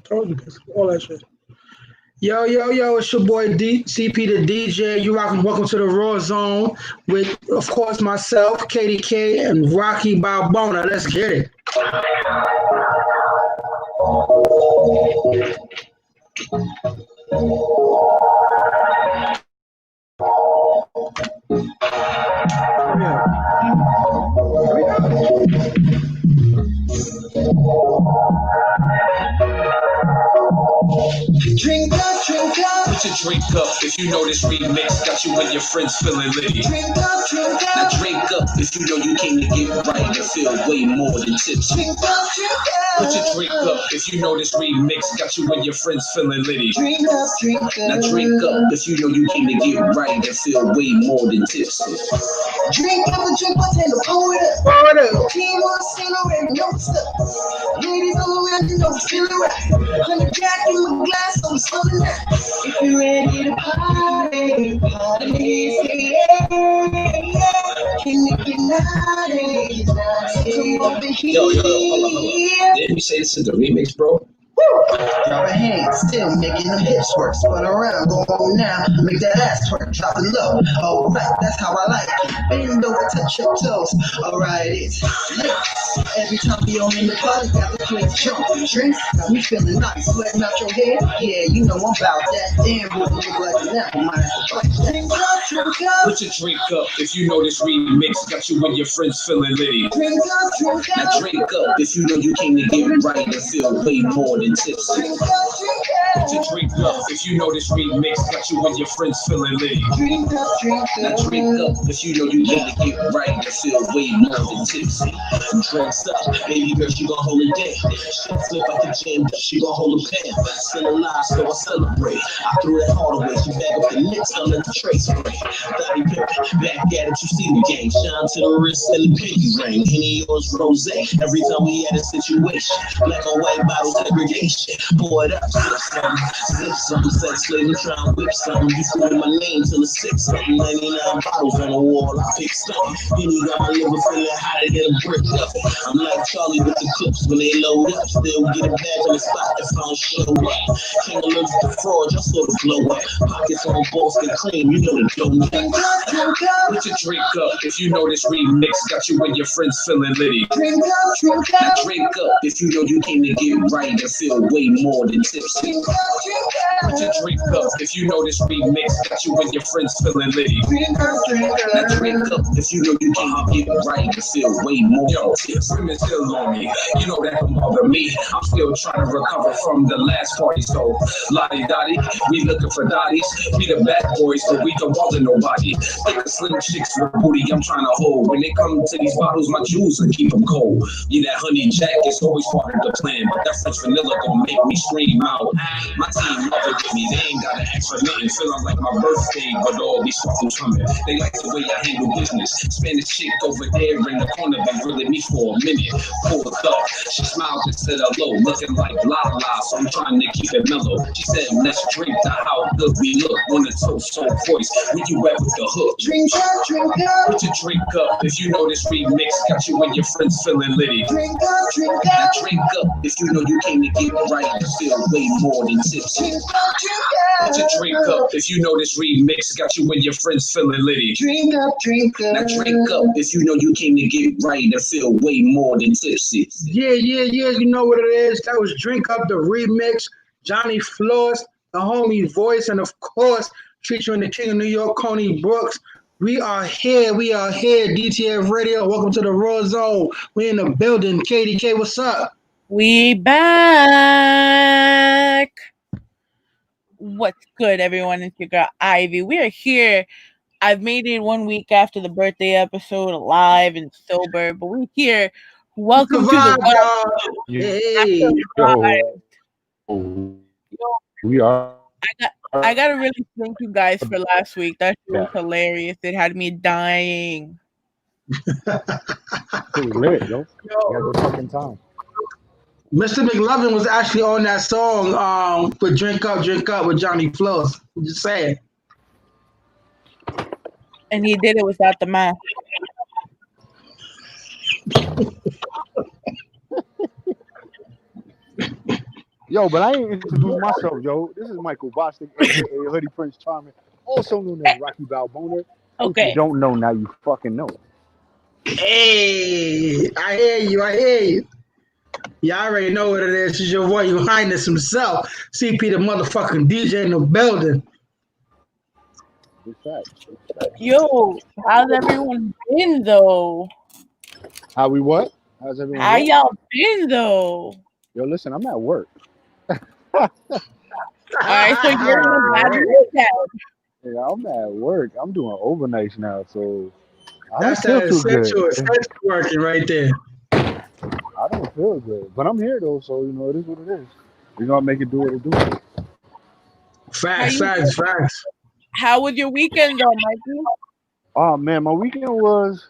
Told you this, all that shit. Yo, yo, yo, it's your boy CP the DJ. You rockin' welcome to the Raw Zone with, of course, myself, KDK, and Rocky Balbona. Let's get it. Drink up, drink up. Put your drink up if you know this remix got you and your friends feeling litty. Drink up, drink up. Now drink up if you know you came to get right and feel way more than tipsy. Drink up, drink up. Put your drink up if you know this remix got you and your friends feeling litty. Drink up, drink up. Now drink up if you know you came to get right and feel way more than tipsy. Drink up a drink, bartender, pour it up. Pour it up. Team on the scene already know what's up. Ladies all around, you know it's feeling right. 100 Jack in my glass, so it's something that. If you're ready to party, party, say yeah, yeah. Can you get naughty, naughty? Come over here. Yo, hold on. Didn't we say this is the remix, bro? Drop a hand, still making them hips work. Spun around, go on now, make that ass twerk. Drop it low, alright, that's how I like it. Bend over, touch your toes, alright, it's lit. Every time we on in the party, got the place jumping. Drinks, got me feeling nice, sweating out your head. Yeah, you know I'm about that. Damn, boy, you look like an apple, mine is a drink up, drink up. Put your drink up if you know this remix got you and your friends feeling litty. Drink up, drink up. Now drink up if you know you came to get right and feel way more than tipsy. Put your drink up if you know this remix got you and your friends feeling litty. Drink up, drink up. Now drink up if you know you came to get right and feel way more than tipsy. Drinks up, baby girl, she gon' hold it down. She flip out the gym, she gon' hold a pound. Still alive, so I celebrate. I threw that hard away, she back up the licks, I let the trace spray. Body pimpin', back at it, you see the game. Shine to the wrist and the pinky ring. Any yours rose, every time we had a situation. Black or white bottles, segregation. Pour it up, zip something, sex slave, I'm trying to whip something. You call my name till it's 6 something. 99 bottles on the wall, I pick something. Penny got my liver feeling hotter than a brick oven. I'm like Charlie with the clips when they load up. Still get it back on the spot if I don't show up. King allergic to fraud, just sort of blow up. Pockets on Boston cream, you know the dough. Put your drink up if you know this remix got you and your friends feeling litty. Drink up, drink up. Now drink up if you know you came to get right and feel way more than tipsy. Put your drink up if you know this remix got you and your friends feeling litty. Drink up, drink up. Now drink up if you know you came to get right and feel way more than tipsy. Women still on me, you know that don't bother me. I'm still trying to recover from the last party, so lottie dottie, we looking for dotties. We the bad boys, but we don't bother nobody. Think of slim chicks with booty I'm trying to hold. When they come to these bottles, my jewels will keep them cold. Yeah, that honey jack is always part of the plan, but that French vanilla gon' make me scream out. My team love it with me, they ain't gotta ask for nothing. Feeling like my birthday, but all these fuckers coming. They like the way I handle business. Spanish chick over there in the corner been grilling me for a minute. Pulled up, she smiled and said hello, looking like la la, so I'm trying to keep it mellow. She said, let's drink to how good we look. On a toast, so voice, where you at with the hook? Drink up, drink up. Put your drink up if you know this remix got you and your friends feeling litty. Drink up, drink up. Now drink up if you know you came to get right and feel way more than tipsy. Drink up, drink up. Put your drink up if you know this remix got you and your friends feeling litty. Drink up, drink up. Now drink up if you know you came to get right and feel way more than tipsy. Yeah, yeah, yeah. You know what it is. That was Drink Up the remix. Johnny Floss, the homie voice, and of course, featuring the King of New York, Coney Brooks. We are here. DTF Radio. Welcome to the Raw Zone. We in the building. KDK, what's up? We back. What's good, everyone? It's your girl Ivy. We are here. I've made it 1 week after the birthday episode, alive and sober, but we're here. Welcome to the Hey. We are. I gotta really thank you guys for last week. That shit was hilarious. It had me dying. It was lit, yo. We had a good fucking time. Mr. McLovin was actually on that song with Drink Up with Johnny Floss. I'm just saying. And he did it without the mask. Yo, but I ain't introduced myself, yo. This is Michael Bostic, aka Hoodie Prince Charming, also known as Rocky Balboner. If you Okay. don't know, now you fucking know. Hey, I hear you. I hear you. Y'all already know what it is. It's your boy, your highness himself, CP the motherfucking DJ in the building. Big fact. Yo, how's everyone been though? How we what? How's everyone? How What? y'all been though? Yo, listen, I'm at work. All right, so you're in a bad mood now. Yeah, I'm at work. I'm doing overnights now, so I don't That's feel that too good. essential working right there. I don't feel good, but I'm here though, so it is what it is. We're gonna make it do what it do. Facts. How was your weekend though, Mikey? Oh man, my weekend was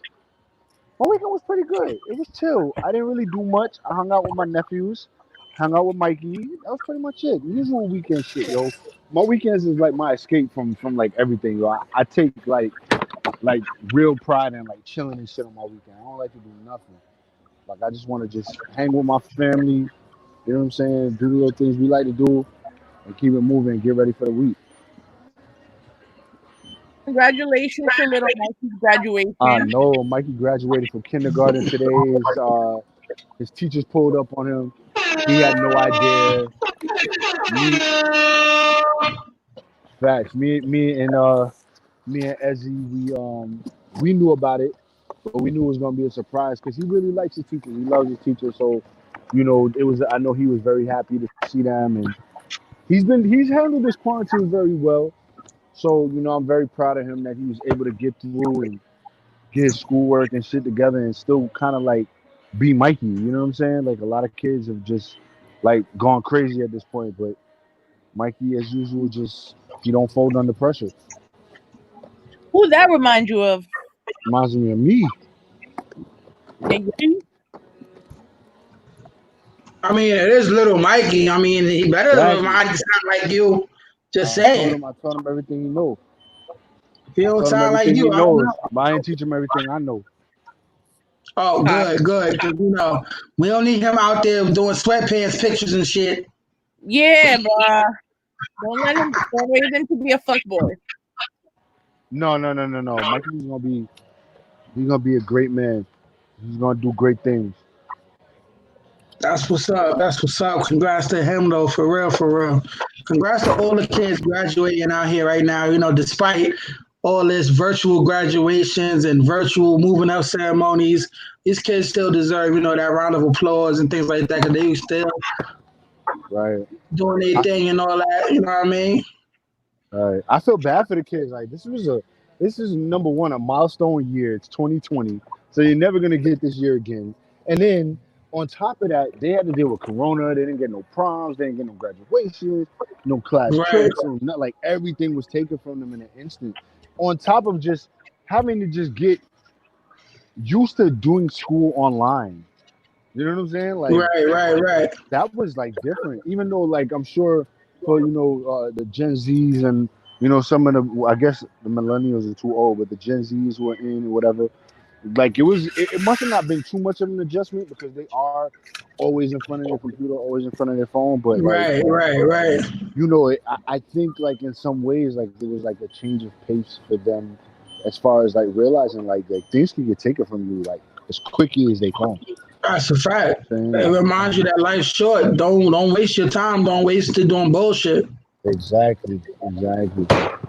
pretty good. It was chill. I didn't really do much. I hung out with my nephews, hung out with Mikey. That was pretty much it. Usual weekend shit, yo. My weekends is like my escape from like everything, yo. I take like real pride in like chilling and shit on my weekend. I don't like to do nothing. Like I just want to just hang with my family. You know what I'm saying? Do the little things we like to do and keep it moving and get ready for the week. Congratulations to little Mikey's graduation. I know Mikey graduated from kindergarten today. His teachers pulled up on him. He had no idea. Facts. Me and Ezzy, we knew about it, but we knew it was gonna be a surprise because he really likes his teachers. He loves his teachers, so it was. I know he was very happy to see them, and he's handled this quarantine very well. So I'm very proud of him that he was able to get through and get his schoolwork and shit together and still kind of like be Mikey. You know what I'm saying? Like a lot of kids have just like gone crazy at this point, but Mikey, as usual, just he don't fold under pressure. Who that remind you of? Reminds me of me. I mean, it is little Mikey. I mean, he better remind you sound like you. Just saying. I taught him everything he knows. He don't sound like you. I don't know. I didn't teach him everything I know. Oh, good. 'Cause, we don't need him out there doing sweatpants pictures and shit. Yeah, bruh. Don't raise him to be a fuckboy. No. Mikey's gonna be a great man. He's gonna do great things. That's what's up. Congrats to him though, for real. Congrats to all the kids graduating out here right now. Despite all this virtual graduations and virtual moving up ceremonies, these kids still deserve, that round of applause and things like that, because they still right doing their thing and all that. You know what I mean? Right. I feel bad for the kids. Like this is number one, a milestone year. It's 2020, so you're never gonna get this year again. And then on top of that, they had to deal with Corona. They didn't get no proms. They didn't get no graduations, no class trips, and not like everything was taken from them in an instant. On top of just having to just get used to doing school online. You know what I'm saying? Like right. That was like different. Even though like I'm sure for the Gen Zs and some of the, I guess the millennials are too old, but the Gen Zs who are in or whatever, like it must have not been too much of an adjustment because they are always in front of their computer, always in front of their phone. But right. I think like in some ways like there was like a change of pace for them as far as like realizing like things can get taken from you like as quickly as they come. That's a fact. It reminds you that life's short. Don't waste your time. Don't waste it doing bullshit. Exactly.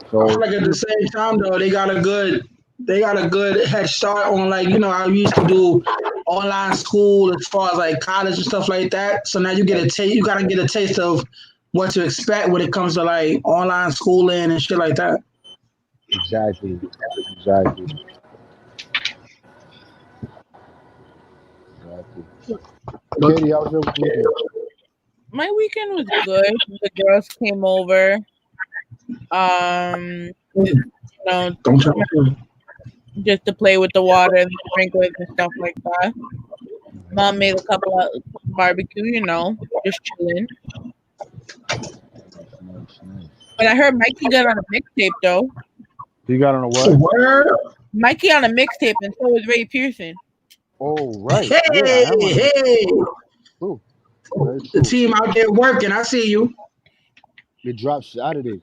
So I feel like at the same time though, they got a good head start on like, I used to do online school as far as like college and stuff like that. So now you gotta get a taste of what to expect when it comes to like online schooling and shit like that. Exactly. Katie, how was your weekend? My weekend was good. The girls came over. Just to play with the water and the sprinklers and stuff like that. Mom made a couple of barbecue, just chilling. Nice. But I heard Mikey got on a mixtape though. He got on a what? Word? Mikey on a mixtape, and so was Ray Pearson. Oh right. Hey. Ooh. Very The true. team out there working. I see you. It drops Saturday.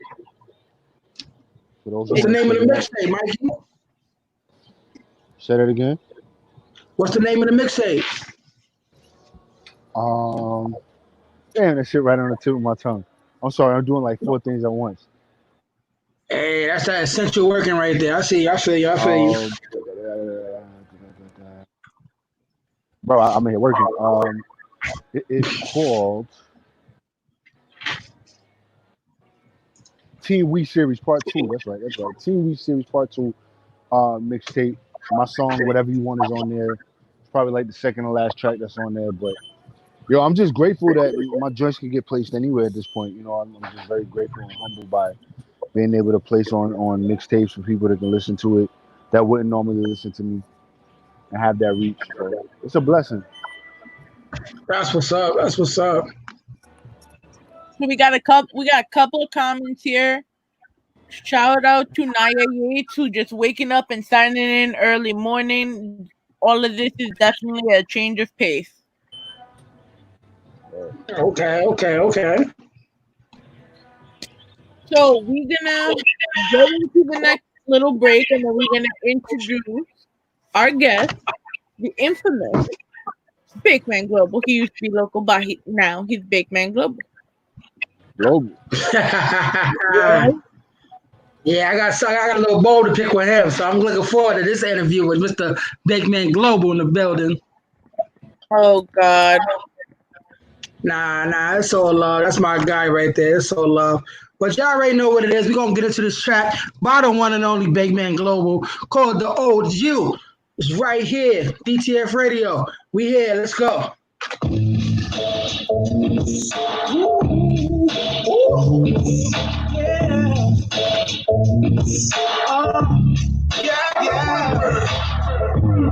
For those who What's the want to name of check the it out. mixtape, Mikey? Say that again. What's the name of the mixtape? Um, Damn, that shit right on the tip of my tongue. I'm sorry, I'm doing like four things at once. Hey, that's that essential working right there. I see you. I feel you. I feel you. Um, bro, I'm here working. It is called Teen We Series Part Two. That's right. That's right. Teen We Series Part Two. Mixtape. My song, whatever you want, is on there. It's probably like the second to last track that's on there. But yo, I'm just grateful that my joints can get placed anywhere at this point. You know, I'm just very grateful and humbled by being able to place on mixtapes for people that can listen to it that wouldn't normally listen to me and have that reach. So it's a blessing. That's what's up. That's what's up. So we got a couple of comments here. Shout out to Naya Yates who just waking up and signing in early morning. All of this is definitely a change of pace. Okay. Okay. Okay. So we're gonna go into the next little break and then we're gonna introduce our guest, the infamous Bakeman Global. He used to be local, but now he's Bakeman Global. Global. Yeah, I got a little bowl to pick with him, so I'm looking forward to this interview with Mr. Bakeman Global in the building. Oh God. Nah, it's all love. That's my guy right there. It's all love. But y'all already know what it is. We're gonna get into this track by the one and only Bakeman Global called The Old You. It's right here, DTF Radio. We here, let's go.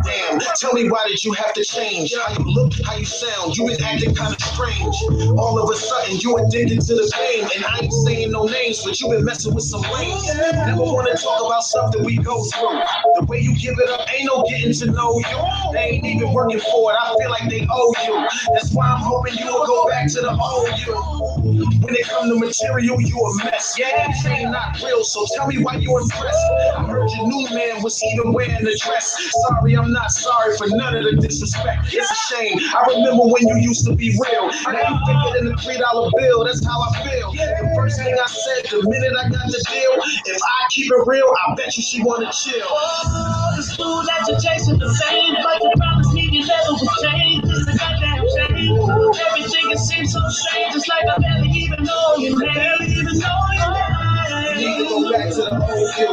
Damn, tell me why did you have to change? How you look, how you sound, you been acting kinda strange. All of a sudden, you addicted to the pain. And I ain't saying no names, but you been messing with some lanes. Never wanna talk about stuff that we go through. The way you give it up, ain't no getting to know you. They ain't even working for it, I feel like they owe you. That's why I'm hoping you will go back to the old you. When it come to material, you a mess. Yeah, this ain't not real, so tell me why you impressed. I heard your new man was even wearing a dress. Sorry, I'm not sorry for none of the disrespect. It's a shame. I remember when you used to be real. Now you thicker than a $3 bill. That's how I feel. The first thing I said the minute I got the deal, if I keep it real, I bet you she wanna chill. Oh, the school that you're chasing the same, but you promised me you never would change. It's a goddamn shame. Everything it seems so strange. It's like I barely even know your name. Barely even know your name. You need to go back to the old you.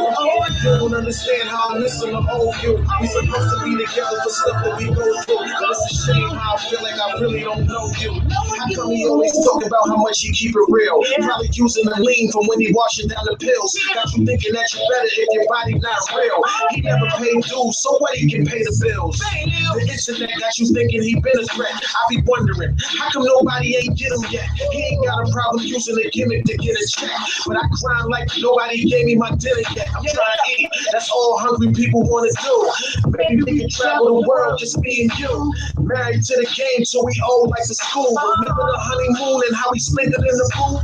You don't understand how I listen to old you. We supposed to be together for stuff that we go through. But it's a shame how I feel like I really don't know you. How come he always talk about how much he keep it real? Probably using the lean from when he washing down the pills. Got you thinking that you better if your body not real. He never paid dues, so what he can pay the bills? The internet got you thinking he been a threat. I be wondering, how come nobody ain't get him yet? He ain't got a problem using a gimmick to get a check. But I grind like nobody gave me my dinner yet. I'm trying to eat, that's all hungry people wanna do. Maybe we can travel the world, just me and you. Married to the game, so we old like the school. Remember the honeymoon and how we spent it in the pool?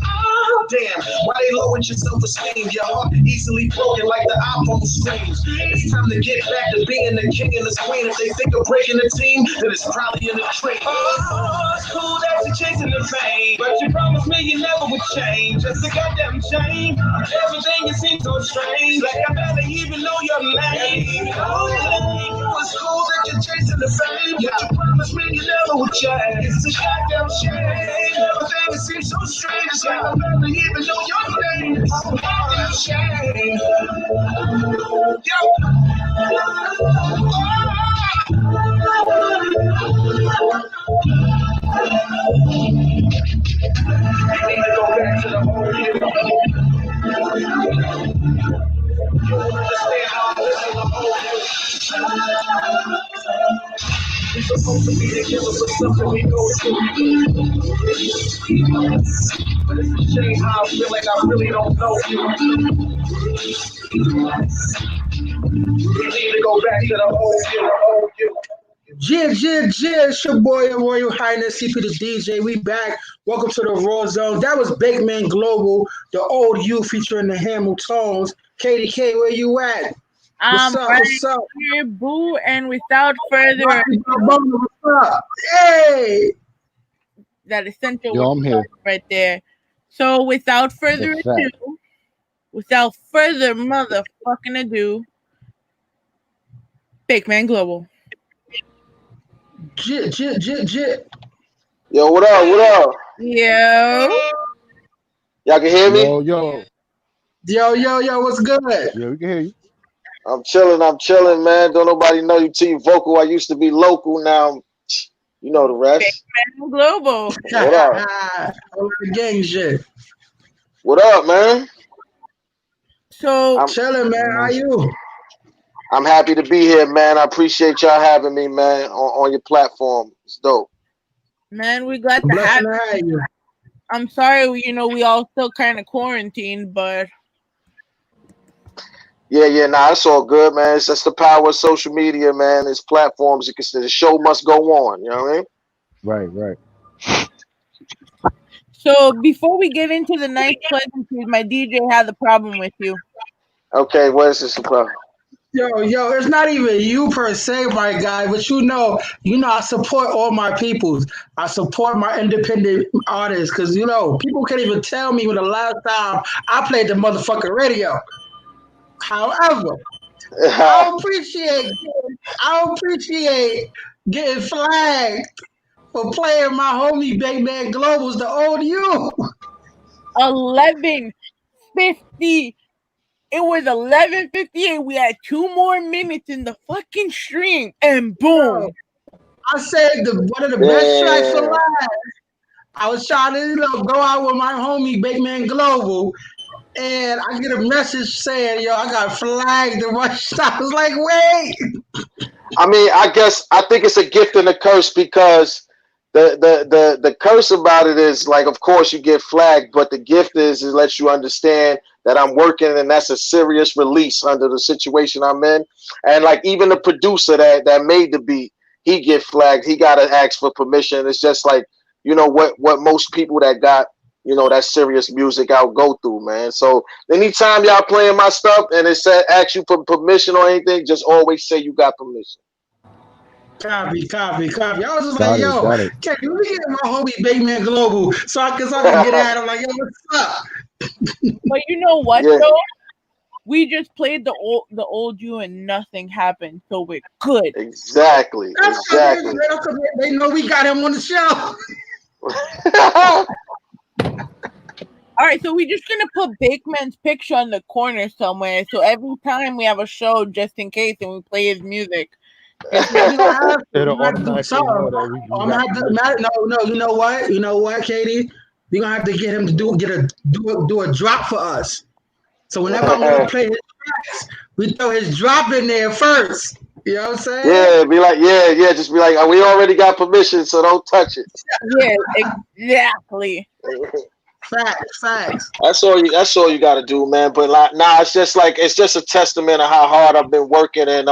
Damn, why they lowered your self-esteem? Your heart easily broken like the iPhone screens. It's time to get back to being the king and the queen. If they think of breaking the team, then it's probably in the dream. Oh, it's cool that you're chasing the fame, but you promised me you never would change. It's a goddamn shame. Everything you seems so strange, like I barely even know your name. Oh, it's cool that you're chasing the fame, but you promised me you never would change. It's a goddamn shame. Everything it seems so strange, it's like I barely even know your name. It's a goddamn shame. Yo. You need to go back to the old you. You don't understand how I live in the old you. We're supposed to be together for something we go through. But it's a shame how I feel like I really don't know you. You need to go back to the old you, the old you. It's your boy, Your Royal Highness, CP the DJ. We back. Welcome to the Rawrrzone. That was Bakeman Global, the old you featuring the Hamiltons. KDK, where you at? What's up? Right What's up? here, boo. And without further Rocky ado, Balboa, what's up? Hey! that essential Yo, I'm here. right there. So without further That's fact. ado, without further motherfucking ado, Bakeman Global. Jit. Yo, what up? What up? Yo. Y'all can hear me? Yo, what's good? Yeah, we can hear you. I'm chilling, man. Don't nobody know you till you vocal. I used to be local, now you know the rest. Bakeman Global. What up? All the gang shit. What up, man? So I'm chilling, man. How you? I'm happy to be here, man. I appreciate y'all having me, man, on your platform. It's dope. man, we glad to have you. I'm sorry, we all still kind of quarantined, but Yeah, nah, it's all good, man. It's just the power of social media, man. It's platforms. The show must go on. You know what I mean? Right. so before we get into the nice pleasantries, my DJ has a problem with you. Okay, what is this about? Yo, it's not even you per se, my guy, but I support all my peoples. I support my independent artists because people can't even tell me when the last time I played the motherfucking radio. However, I appreciate getting flagged for playing my homie Big Man Global's the old you. 11:50. It was 11:58. We had 2 more minutes in the fucking stream, and boom! Yo, I saved one of the best tracks for live. I was trying to go out with my homie Big Man Global, and I get a message saying, "Yo, I got flagged." And I was like, "Wait." I mean, I think it's a gift and a curse because the curse about it is like, of course, you get flagged, but the gift is it lets you understand that I'm working, and that's a serious release under the situation I'm in. And like even the producer that made the beat, he get flagged. He got to ask for permission. It's just like what most people that got that serious music out go through, man. So anytime y'all playing my stuff and it said ask you for permission or anything, just always say you got permission. Copy. I was just Got like, it, yo, got it. can you get my homie Big Man Global so I can get at him like, yo, what's up? But you know what, Yeah. though? We just played the old you and nothing happened, so we're good. Exactly. They know we got him on the show. All right, so we're just gonna put Bakeman's picture on the corner somewhere, so every time we have a show, just in case, and we play his music. It'll automatically know that we got permission. No. You know what, Katie? We're gonna have to get him to do a drop for us. So whenever I'm gonna play his tracks, we throw his drop in there first. You know what I'm saying? Yeah, be like, just be like, we already got permission, so don't touch it. Yeah, exactly. Facts. That's all you got to do, man. But it's just a testament of how hard I've been working, and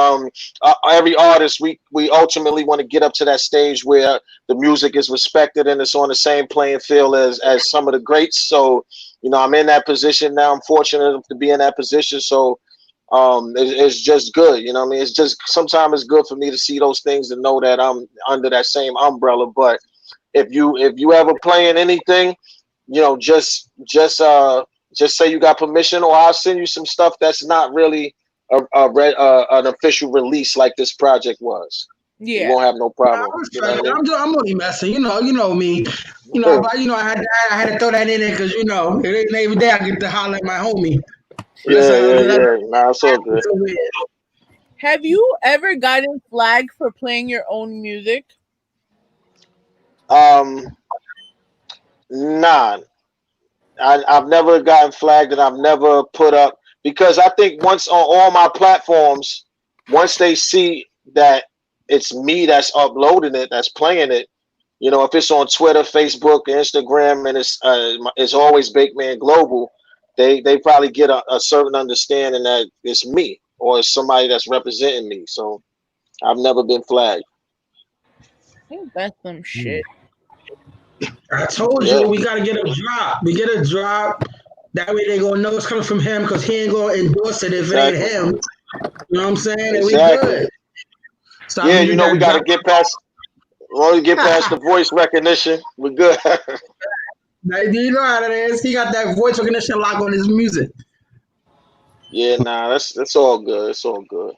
every artist we ultimately want to get up to that stage where the music is respected and it's on the same playing field as some of the greats. So I'm in that position now. I'm fortunate to be in that position. So it's just good. You know what I mean? It's just sometimes it's good for me to see those things and know that I'm under that same umbrella. But if you ever playing anything, just say you got permission, or I'll send you some stuff that's not really an official release like this project was. Yeah, you won't have no problem. I'm only messing. You know me. But I had to throw that in there because it ain't every day I get to holler at my homie. Yeah. Nah, it's all good. Have you ever gotten flagged for playing your own music? Nah, I've never gotten flagged, and I've never put up, because I think once on all my platforms, once they see that it's me that's uploading it, that's playing it, if it's on Twitter, Facebook, Instagram, and it's always Bakeman Global, they probably get a certain understanding that it's me or it's somebody that's representing me. So I've never been flagged. think that's some shit. I told Yeah. you we gotta get a drop. We get a drop. That way they gonna know it's coming from him because he ain't gonna endorse it if it ain't Exactly. him. You know what I'm saying? And we Exactly. good. So I Yeah, you needed know, we that got to drop. get past. Only get past the voice recognition. We're good. You know how it is. He got that voice recognition lock on his music. Yeah, nah, that's all good. It's all good.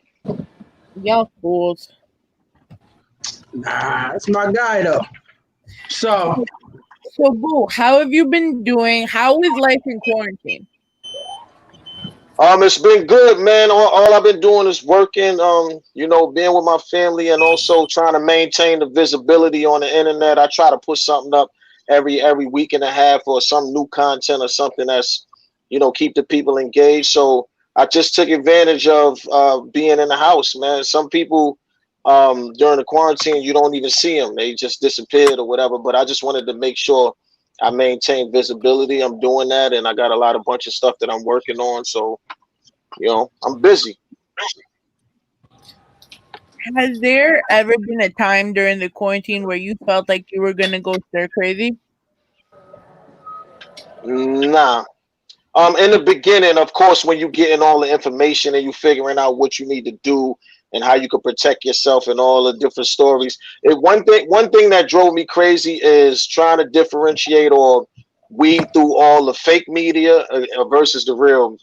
Y'all fools. Nah, that's my guy though. So So, Boo, how have you been doing? How is life in quarantine? It's been good, man. All I've been doing is working. You know, being with my family and also trying to maintain the visibility on the internet. I try to put something up every week and a half or some new content or something that's, you know, keep the people engaged. So I just took advantage of being in the house, man. Some people during the quarantine you don't even see them; they just disappeared or whatever. But I just wanted to make sure I maintain visibility. I'm doing that, and I got a bunch of stuff that I'm working on. So you know, I'm busy. Has there ever been a time during the quarantine where you felt like you were gonna go stir crazy? Nah. In the beginning, of course, when you getting all the information and you figuring out what you need to do and how you could protect yourself and all the different stories. One thing that drove me crazy is trying to differentiate or weed through all the fake media versus the real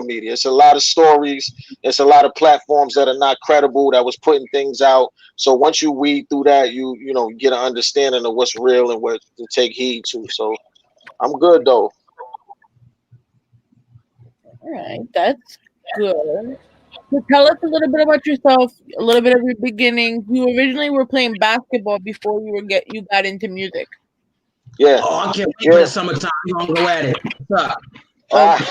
media. It's a lot of stories. It's a lot of platforms that are not credible that was putting things out. So once you weed through that, you know get an understanding of what's real and what to take heed to. So I'm good though. All right, that's good. So tell us a little bit about yourself, a little bit of your beginnings. You originally were playing basketball before you got into music. Yeah, oh, I can't wait for the yeah. summertime. We're gonna go at it. What's up? Okay.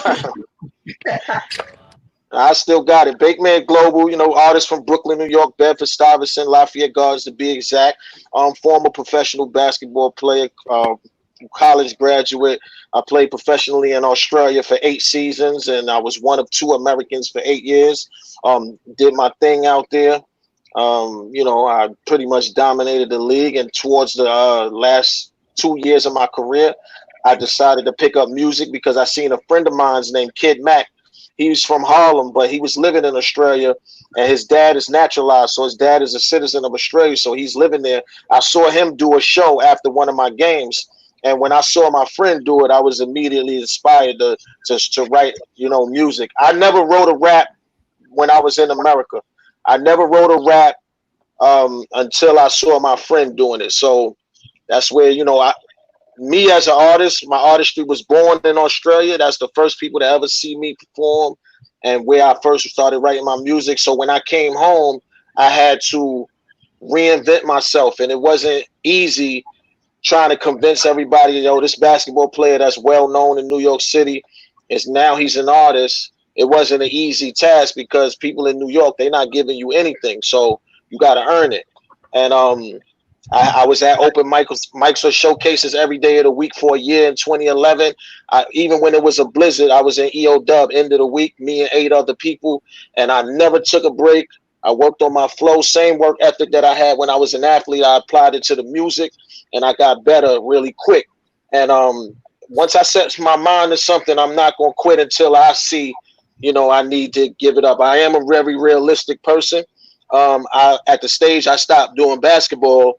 I still got it. Bakeman Global, you know, artists from Brooklyn, New York, Bedford Stuyvesant, Lafayette Gardens to be exact. Former professional basketball player, college graduate. I played professionally in Australia for 8 seasons, and I was one of two Americans for 8 years. Did my thing out there. You know, I pretty much dominated the league, and towards the last 2 years of my career, I decided to pick up music because I seen a friend of mine's named Kid Mac. He's from Harlem, but he was living in Australia, and his dad is naturalized, so his dad is a citizen of Australia, so he's living there. I saw him do a show after one of my games, and when I saw my friend do it, I was immediately inspired to write, you know, music. I never wrote a rap when I was in America. I never wrote a rap until I saw my friend doing it. So that's where, you know, me as an artist, my artistry was born in Australia. That's the first people to ever see me perform and where I first started writing my music. So when I came home, I had to reinvent myself, and it wasn't easy trying to convince everybody, you know, this basketball player that's well known in New York City is now he's an artist. It wasn't an easy task because people in New York, they're not giving you anything. So you got to earn it. And I was at open mics or showcases every day of the week for a year in 2011. Even when it was a blizzard, I was in EO Dub end of the week, me and 8 other people, and I never took a break. I worked on my flow, same work ethic that I had when I was an athlete. I applied it to the music, and I got better really quick. And once I set my mind to something, I'm not going to quit until I see, you know, I need to give it up. I am a very realistic person. At the stage I stopped doing basketball,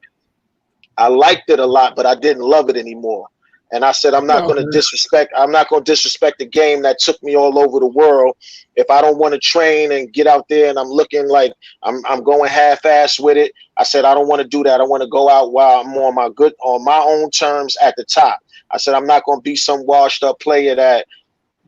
I liked it a lot, but I didn't love it anymore. And I said, I'm not No, going to disrespect. I'm not going to disrespect the game that took me all over the world. If I don't want to train and get out there, and I'm looking like I'm going half-ass with it, I said I don't want to do that. I want to go out while I'm on my own terms at the top. I said I'm not going to be some washed-up player that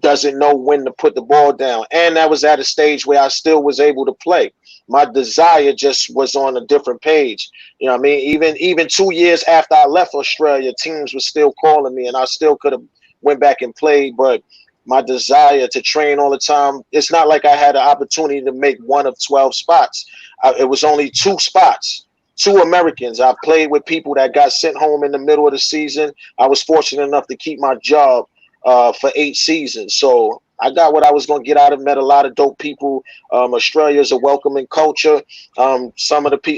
doesn't know when to put the ball down. And that was at a stage where I still was able to play. My desire just was on a different page. You know what I mean? Even 2 years after I left Australia, teams were still calling me, and I still could have went back and played. But my desire to train all the time, it's not like I had an opportunity to make one of 12 spots. It was only 2 spots. 2 Americans. I played with people that got sent home in the middle of the season. I was fortunate enough to keep my job for 8 seasons. So I got what I was going to get out of it. Met a lot of dope people. Australia is a welcoming culture. A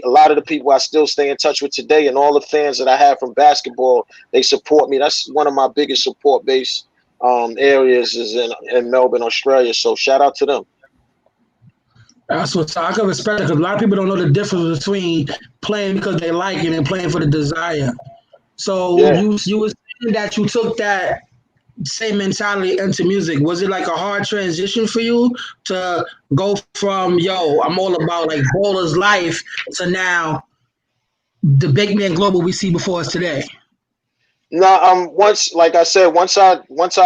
lot of the people I still stay in touch with today, and all the fans that I have from basketball, they support me. That's one of my biggest support base areas is in Melbourne, Australia. So shout out to them. That's what I can respect it because a lot of people don't know the difference between playing because they like it and playing for the desire. So Yeah. you were saying that you took that same mentality into music. Was it like a hard transition for you to go from yo, I'm all about like baller's life to now the big man global we see before us today? No, once, like I said, once I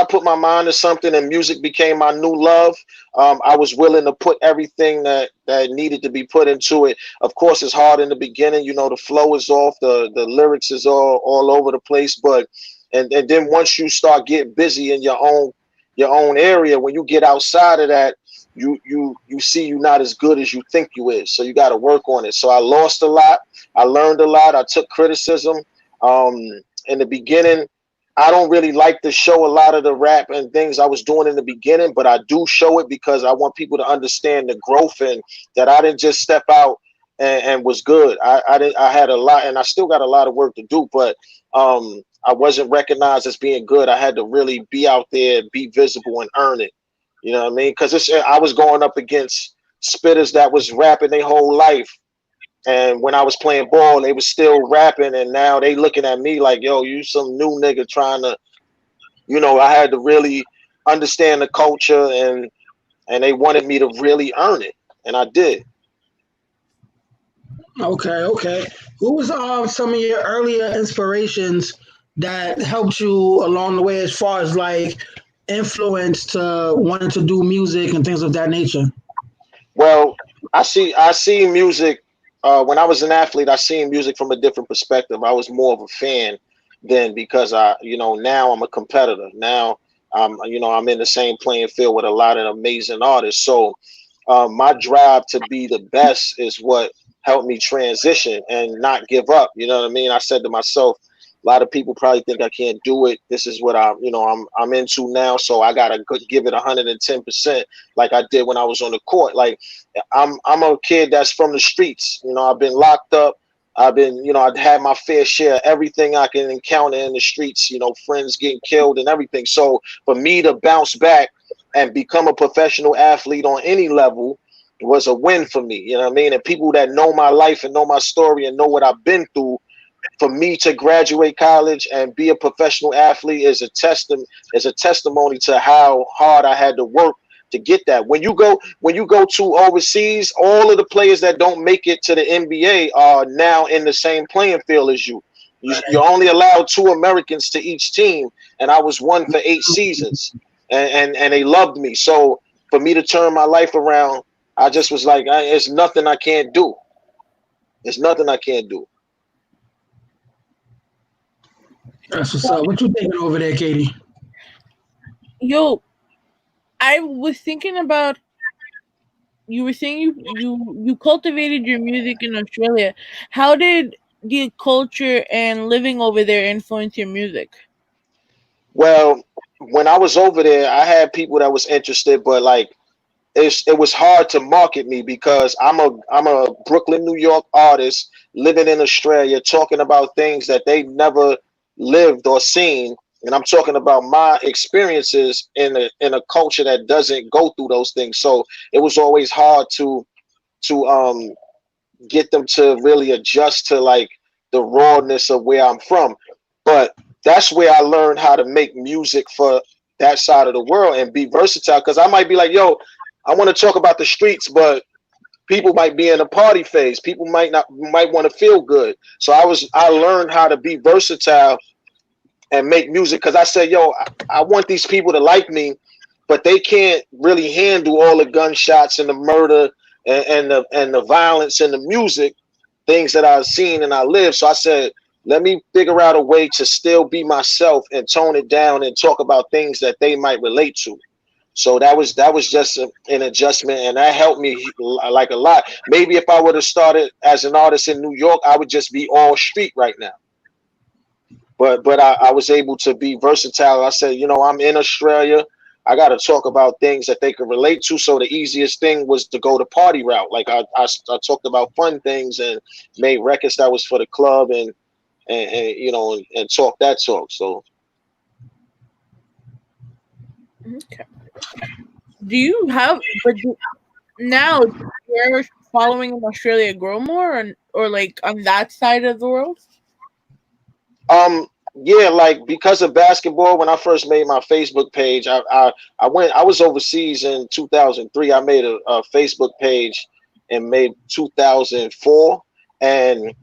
put my mind to something and music became my new love, I was willing to put everything that needed to be put into it. Of course, it's hard in the beginning. You know, the flow is off, the lyrics is all over the place. But and then once you start getting busy in your own area, when you get outside of that, you see you're not as good as you think you is. So you got to work on it. So I lost a lot. I learned a lot. I took criticism. Um, in the beginning, I don't really like to show a lot of the rap and things I was doing in the beginning, but I do show it because I want people to understand the growth and that I didn't just step out and was good. I had a lot, and I still got a lot of work to do, but I wasn't recognized as being good. I had to really be out there, be visible, and earn it. You know what I mean? Because I was going up against spitters that was rapping their whole life, and when I was playing ball, they was still rapping, and now they looking at me like, "Yo, you some new nigga trying to." I had to really understand the culture, and they wanted me to really earn it, and I did. Okay, okay. Who was some of your earlier inspirations that helped you along the way as far as like influence to wanting to do music and things of that nature? Well, I see music. When I was an athlete, I seen music from a different perspective. I was more of a fan then because now I'm a competitor. Now I'm in the same playing field with a lot of amazing artists. So my drive to be the best is what helped me transition and not give up. You know what I mean? I said to myself, a lot of people probably think I can't do it. This is what I'm into now, so I gotta give it 110%, like I did when I was on the court. Like I'm a kid that's from the streets. I've been locked up. I've had my fair share of everything I can encounter in the streets. Friends getting killed and everything. So for me to bounce back and become a professional athlete on any level was a win for me. You know what I mean? And people that know my life and know my story and know what I've been through, for me to graduate college and be a professional athlete is a testimony to how hard I had to work to get that. When you go to overseas, all of the players that don't make it to the NBA are now in the same playing field as you. You're only allowed 2 Americans to each team, and I was one for 8 seasons, and they loved me. So for me to turn my life around, I just was like, it's nothing I can't do. It's nothing I can't do. That's what's up. What you thinking over there, Katie? Yo, I was thinking about, you were saying you cultivated your music in Australia. How did the culture and living over there influence your music? Well, when I was over there, I had people that was interested, but like it was hard to market me because I'm a Brooklyn, New York artist living in Australia, talking about things that they never lived or seen, and I'm talking about my experiences in a culture that doesn't go through those things. So it was always hard to get them to really adjust to like the rawness of where I'm from. But that's where I learned how to make music for that side of the world and be versatile. Because I might be like, yo, I want to talk about the streets, but people might be in a party phase. People might want to feel good. So I learned how to be versatile and make music because I said, yo, I want these people to like me, but they can't really handle all the gunshots and the murder and the violence and the music, things that I've seen and I live. So I said, let me figure out a way to still be myself and tone it down and talk about things that they might relate to. So that was just an adjustment, and that helped me like a lot. Maybe if I would have started as an artist in New York, I would just be all street right now. But I was able to be versatile. I said, I'm in Australia. I got to talk about things that they could relate to. So the easiest thing was to go the party route. Like I talked about fun things and made records that was for the club and you know, and talk that talk. So. Okay. Do you have, now your following in Australia grow more, or like on that side of the world? Yeah, like because of basketball, when I first made my Facebook page, I was overseas in 2003. I made a Facebook page in May 2004, and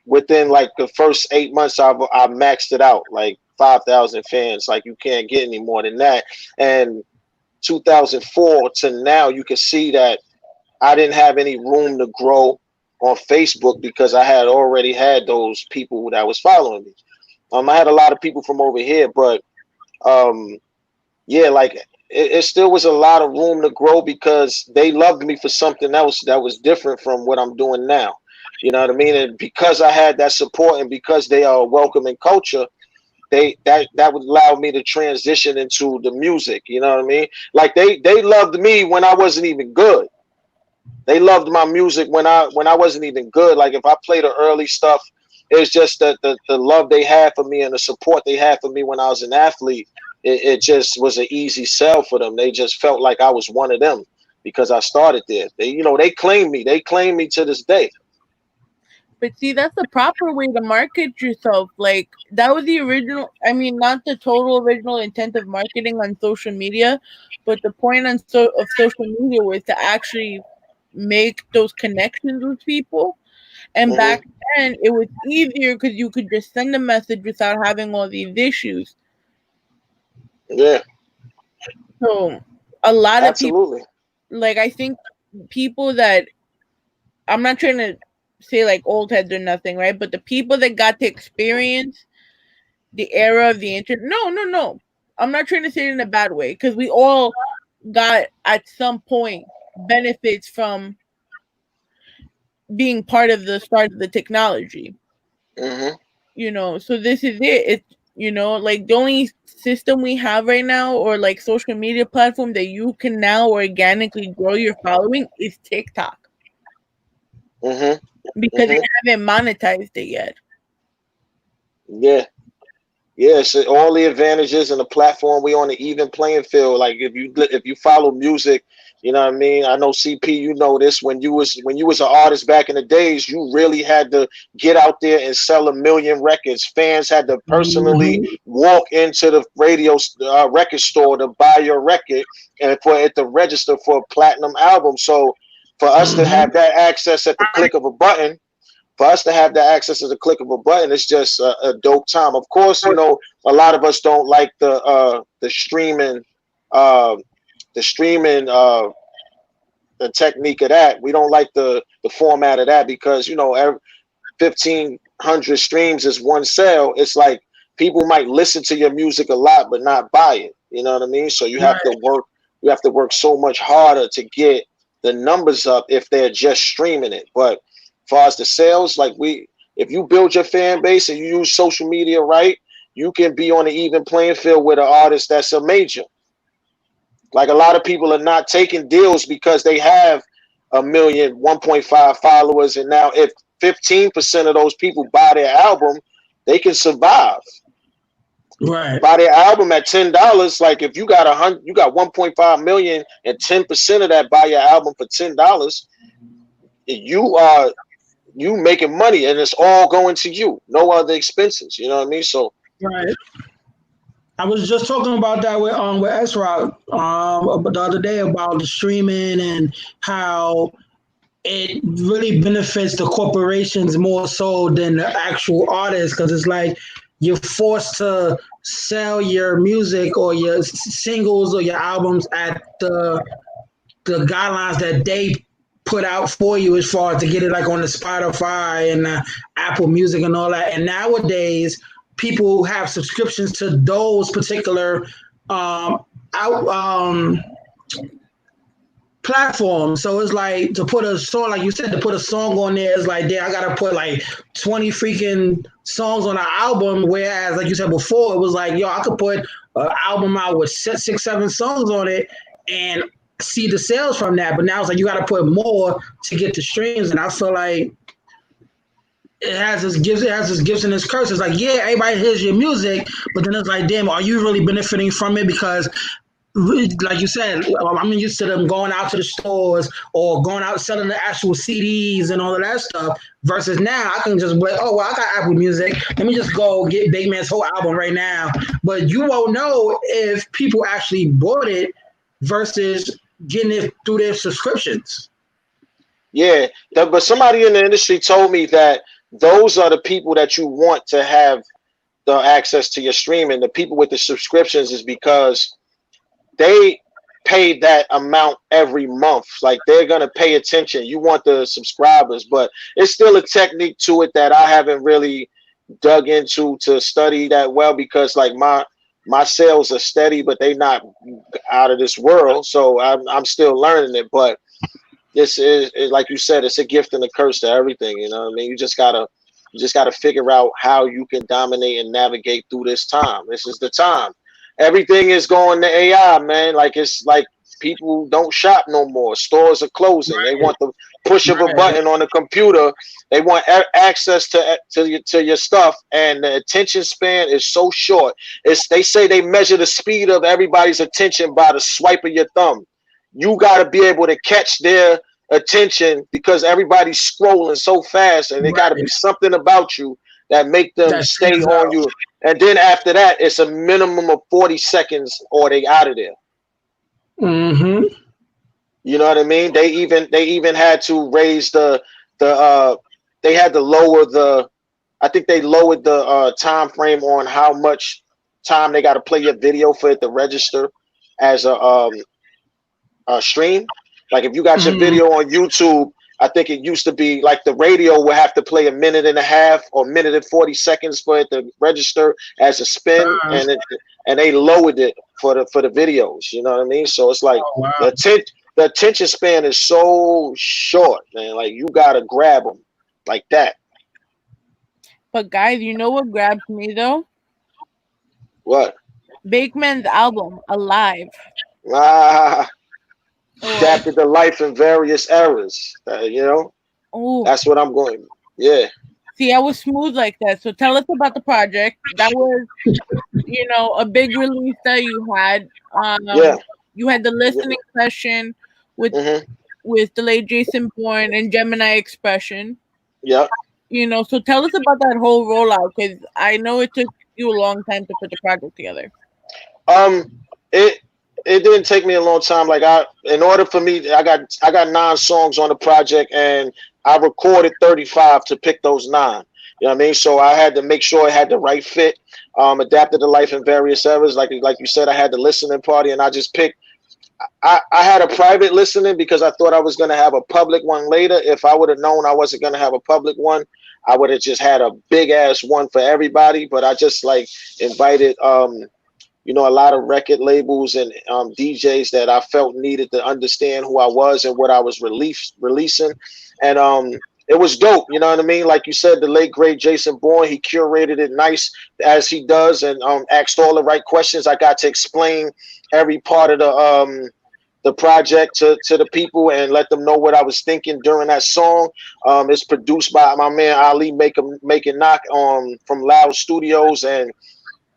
within like the first 8 months, I maxed it out, like 5,000 fans. Like you can't get any more than that. And 2004 to now, you can see that I didn't have any room to grow on Facebook because I had already had those people that was following me. I had a lot of people from over here, but yeah, like it still was a lot of room to grow because they loved me for something else that was different from what I'm doing now. You know what I mean? And because I had that support and because they are a welcoming culture, that would allow me to transition into the music. You know what I mean? Like they loved me when I wasn't even good. They loved my music when I wasn't even good. Like if I played the early stuff, it's just that the love they had for me and the support they had for me when I was an athlete, it just was an easy sell for them. They just felt like I was one of them because I started there. They claimed me. They claim me to this day. But see, that's the proper way to market yourself. Like that was the original. I mean, not the total original intent of marketing on social media, but the point of social media was to actually make those connections with people. And back then, it was easier because you could just send a message without having all these issues. Yeah. So a lot of people, absolutely. like I think people that, I'm not trying to say like old heads or nothing, right? But the people that got to experience the era of the internet. No. I'm not trying to say it in a bad way because we all got at some point benefits from being part of the start of the technology. You know, so this is it. It's, you know, like the only system we have right now, or like social media platform that you can now organically grow your following, is TikTok. Because they haven't monetized it yet. Yeah. Yeah, so all the advantages and the platform, we on an even playing field. Like if you follow music, you know what I mean. I know CP, you know this. When you was an artist back in the days, you really had to get out there and sell 1 million records. Fans had to personally walk into the record store to buy your record and for it to register for a platinum album. So for us to have that access at the click of a button. For us to have that access at the click of a button, it's just a dope time. Of course, you know, a lot of us don't like the streaming, the technique of that. We don't like the format of that because, you know, 1,500 streams is one sale. It's like people might listen to your music a lot but not buy it. You know what I mean? So you have to work. You have to work so much harder to get the numbers up if they're just streaming it. But far as the sales, like if you build your fan base and you use social media right, you can be on an even playing field with an artist that's a major. Like a lot of people are not taking deals because they have 1 million, 1.5 followers, and now if 15% of those people buy their album, they can survive. Right. Buy their album at $10. Like if you got 1.5 million and 10% of that buy your album for $10, you making money and it's all going to you, no other expenses. You know what I mean? So right. I was just talking about that with S-Rock the other day about the streaming and how it really benefits the corporations more so than the actual artists, because it's like you're forced to sell your music or your singles or your albums at the guidelines that they put out for you, as far as to get it like on the Spotify and Apple Music and all that. And nowadays, people have subscriptions to those particular platforms. So it's like to put a song, like you said, to put a song on there is like, I gotta put like 20 freaking songs on an album. Whereas, like you said before, it was like, yo, I could put an album out with 6, 7 songs on it, and see the sales from that. But now it's like you got to put more to get the streams, and I feel like it has its gifts and its curses. Like, yeah, everybody hears your music, but then it's like, damn, are you really benefiting from it? Because like you said, I'm used to them going out to the stores or going out selling the actual CDs and all of that stuff. Versus now, I can just be like, oh, well, I got Apple Music. Let me just go get Bakeman's whole album right now. But you won't know if people actually bought it versus getting it through their subscriptions. Yeah, but somebody in the industry told me that those are the people that you want to have the access to your streaming. The people with the subscriptions is because they pay that amount every month. Like, they're gonna pay attention. You want the subscribers, but it's still a technique to it that I haven't really dug into to study that well, because like my sales are steady, but they not out of this world. So I'm still learning it. But this is like you said, it's a gift and a curse to everything. You know what I mean? You just gotta figure out how you can dominate and navigate through this time. This is the time. Everything is going to AI, man. Like, it's like people don't shop no more. Stores are closing. They want the push of a button on the computer. They want access to your stuff, and the attention span is so short. They say they measure the speed of everybody's attention by the swipe of your thumb. You got to be able to catch their attention because everybody's scrolling so fast, and there got to be something about you that make them stay on you. And then after that, it's a minimum of 40 seconds or they out of there. Mm-hmm. You know what I mean? They even had to raise they had to lower I think they lowered the time frame on how much time they got to play your video for it to register as a stream. Like, if you got your video on YouTube, I think it used to be like the radio would have to play a minute and a half or minute and 40 seconds for it to register as a spin, and they lowered it for the videos. You know what I mean? So it's like the attention span is so short, man. Like, you gotta grab them like that. But guys, you know what grabs me though? What? Bakeman's album, Alive. Adapted to life in various eras. You know? Oh, that's what I'm going. Yeah. See, I was smooth like that. So tell us about the project. That was, a big release that you had. You had the listening session with the late Jason Bourne and Gemini Expression. Yeah. So tell us about that whole rollout, because I know it took you a long time to put the project together. It didn't take me a long time. Like, in order for me, I got 9 songs on the project, and I recorded 35 to pick those 9. You know what I mean? So I had to make sure it had the right fit. Adapted to life in various eras. Like you said, I had the listening party, and I just picked. I had a private listening because I thought I was going to have a public one later. If I would have known I wasn't going to have a public one, I would have just had a big ass one for everybody. But I just invited a lot of record labels and DJs that I felt needed to understand who I was and what I was releasing. And it was dope. You know what I mean? Like you said, the late, great Jason Bourne, he curated it nice as he does, and asked all the right questions. I got to explain every part of the project to the people and let them know what I was thinking during that song. It's produced by my man Ali Make It Knock from Loud Studios, and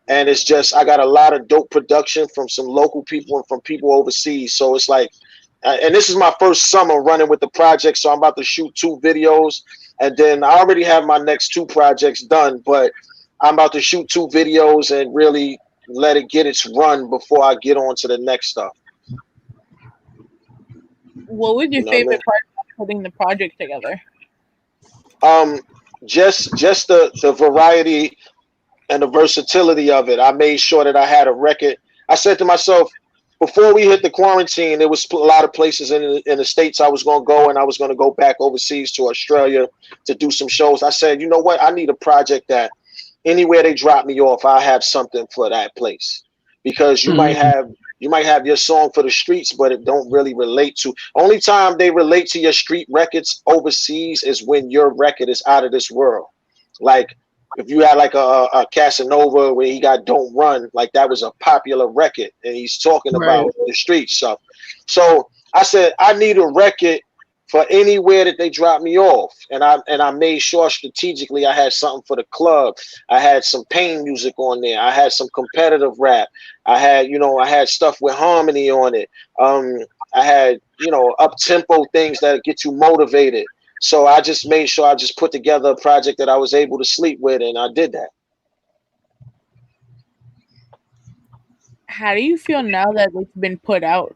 it's just, I got a lot of dope production from some local people and from people overseas. So it's like, and this is my first summer running with the project, so I'm about to shoot 2 videos, and then I already have my next 2 projects done, but I'm about to shoot 2 videos and really let it get its run before I get on to the next stuff. What was your favorite part of putting the project together? Just the variety and the versatility of it. I made sure that I had a record. I said to myself, before we hit the quarantine, there was a lot of places in the States I was going to go, and I was going to go back overseas to Australia to do some shows. I said, you know what? I need a project that anywhere they drop me off, I have something for that place, because you might have your song for the streets, but it don't really relate to. Only time they relate to your street records overseas is when your record is out of this world. Like, if you had like a Casanova where he got Don't Run, like that was a popular record, and he's talking Right. about the street stuff. So I said I need a record for anywhere that they drop me off, and I made sure strategically I had something for the club. I had some pain music on there. I had some competitive rap. I had stuff with harmony on it. I had up tempo things that get you motivated. So I just made sure I just put together a project that I was able to sleep with, and I did that. How do you feel now that it's been put out?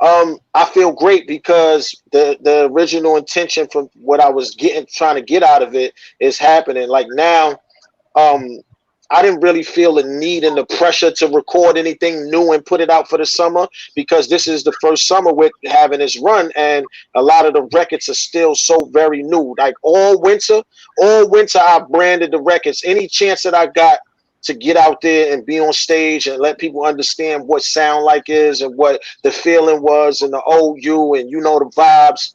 I feel great because the original intention from what I was trying to get out of it is happening. Like now, I didn't really feel the need and the pressure to record anything new and put it out for the summer, because this is the first summer with having this run, and a lot of the records are still so very new. Like all winter I branded the records. Any chance that I got to get out there and be on stage and let people understand what sound like is and what the feeling was and the OU and the vibes.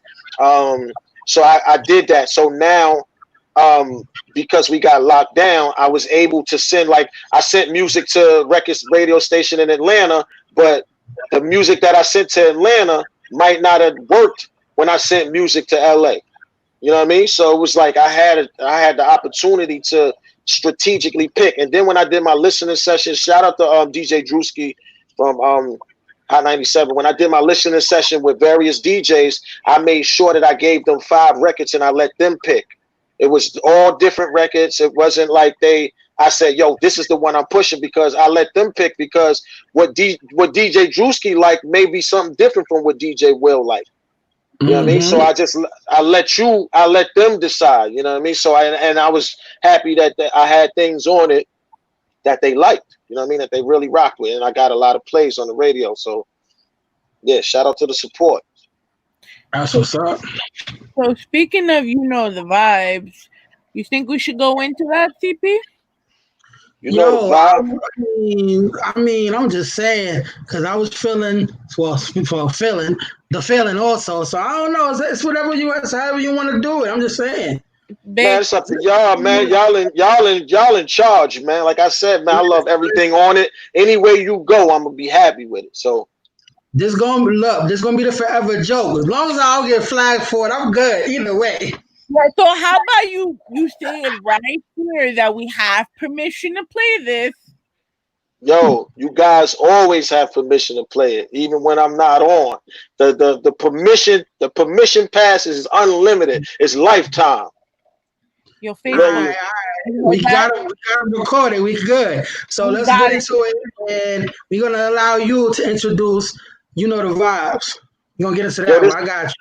So I did that. So now, because we got locked down, I was able to I sent music to records radio station in Atlanta, but the music that I sent to Atlanta might not have worked when I sent music to LA. You know what I mean? So it was like I had the opportunity to strategically pick. And then when I did my listening session, shout out to DJ Drewski from Hot 97. When I did my listening session with various DJs, I made sure that I gave them 5 records and I let them pick. It was all different records. It wasn't like I said, yo, this is the one I'm pushing, because I let them pick, because what DJ Drewski like may be something different from what DJ Will like. You know what I mean? So I let them decide, you know what I mean? So I was happy that I had things on it that they liked, you know what I mean, that they really rocked with, and I got a lot of plays on the radio. So yeah, shout out to the support. That's what's up. So speaking of, the vibes, you think we should go into that, CP? The vibe. I mean, I'm just saying, because I was feeling the feeling also. So I don't know. It's whatever it's however you want to do it. I'm just saying. Man, it's up to y'all, man. Y'all in charge, man. Like I said, man, I love everything on it. Anywhere you go, I'm gonna be happy with it. So this gonna be the forever joke. As long as I don't get flagged for it, I'm good. Either way. Yeah, so how about you say it right here that we have permission to play this? Yo, you guys always have permission to play it, even when I'm not on. The permission pass is unlimited. It's lifetime. Your favorite. All right. We got to record it. We good. So let's get into it, and we're gonna allow you to introduce. The vibes. You're gonna get us to that one. I got you.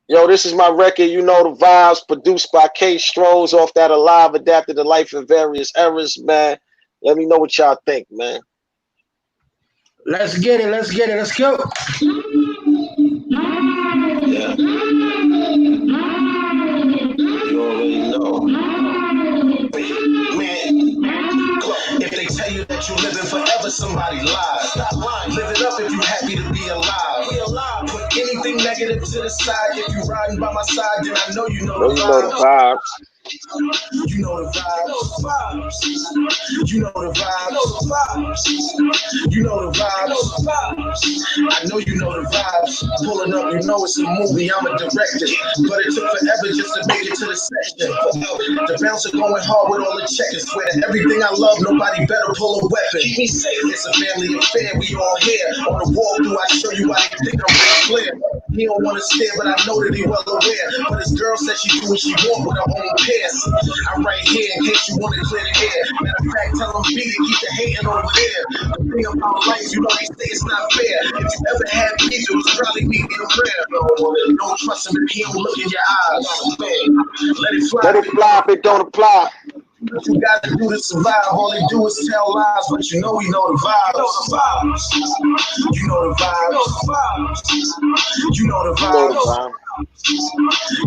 Yo, this is my record, the vibes, produced by K Strohs off that Alive Adapted to Life in Various Eras, man. Let me know what y'all think, man. Let's get it. Let's go. Yeah. You already know. Man, if they tell you that you're living forever, somebody lies. Live it up if you're happy to be alive. Put anything negative to the side. If you're riding by my side, then I know you know the vibes. You know the vibes. You know the vibes. You know the vibes. I know you know the vibes. Pulling up, it's a movie. I'm a director, but it took forever just to make it to the section. The bouncer going hard with all the checkers. Swear to everything I love, nobody better pull a weapon. It's a family affair. We all here on the walkthrough. I show you why they think I'm real clear. He don't want to stare, but I know that he well aware. But his girl said she do what she want with her own pairs. I'm right here in case you want to clear the air. Matter of fact, tell him beat it, keep the hating over there. The thing about life, they say it's not fair. If you ever had beef, it was probably medium rare. Don't trust him if he don't look in your eyes. Let it fly. Let it fly if it don't apply. What you got to do to survive? All they do is tell lies, but you know the vibes. You know the vibes. You know the vibes.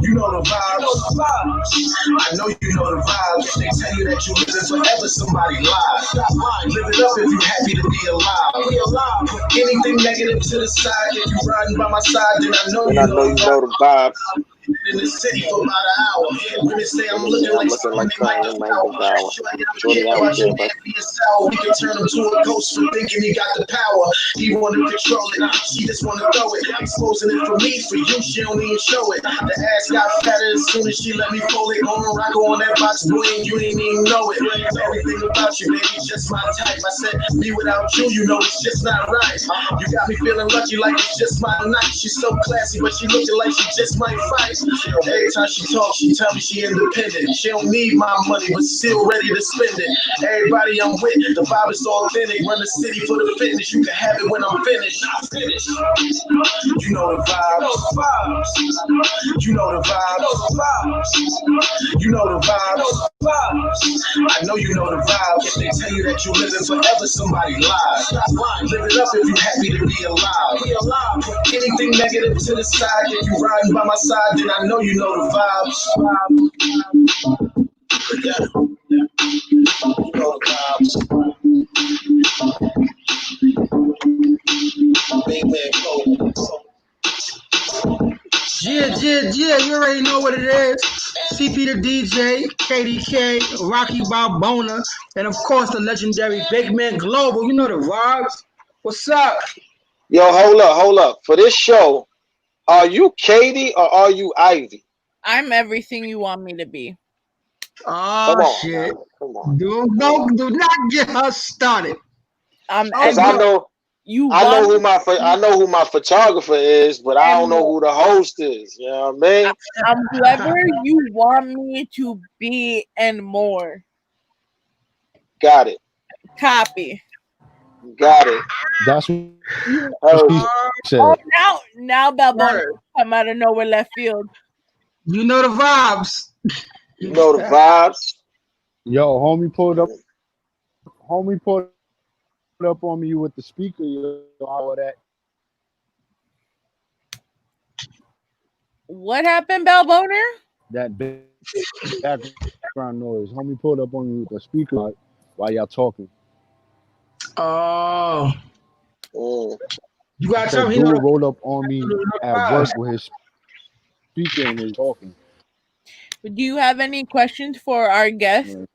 You know the vibes. I know you know the vibes. If they tell you that you're living forever, somebody lies. Live it up if you're happy to be alive. Put anything negative to the side. If you're riding by my side, then I know you know the vibes. in the city for about an hour. Women say I'm looking like something they might devour. Shorty, I don't care about sour. We can turn him to a ghost for thinking he got the power. He wanna control it, she just wanna throw it. Exposing it for me, for you, she don't even show it. The ass got fatter as soon as she let me pull it. On rock on that box, bling, you didn't even know it. Everything about you, baby, just my type. I said, me without you, you know it's just not right. You got me feeling lucky like it's just my night. She's so classy, but she looking like she just might fight. Every time she talks, she tell me she independent. She don't need my money, but still ready to spend it. Everybody I'm with, the vibe is authentic. Run the city for the fitness. You can have it when I'm finished. You know the vibes. You know the vibes. You know the vibes. I know you know the vibes. If they tell you that you living forever, somebody lies. Live it up if you happy to be alive. Put anything negative to the side. If you riding by my side, then I know you know the vibes. Yeah. You know the vibes. Big man Cole. Yeah, you already know what it is. CP the DJ, KDK, Rocky Balbona, and of course the legendary Bakeman Global. You know the vibes. What's up? Yo, hold up. For this show, are you Katie or are you Ivy? I'm everything you want me to be. Oh Come on, shit! man. Come on. Do not get her started. Because I know You I know want who my photographer is, but I don't know who the host is. You know what I mean? I'm whoever you want me to be and more. Got it. Copy. Got it. That's what Heard she you. said. Oh, now Balbona Word. come out of nowhere left field. You know the vibes. You know the vibes. Yo, homie pulled up on me with the speaker, yo, all that. What happened, Balboner? That background noise. Homie pulled up on me with the speaker while y'all talking. Oh, Mm. you I gotta tell said, me. dude You know rolled up on me the at vibes. work with his speaker and he's talking. Do you have any questions for our guest? Yeah.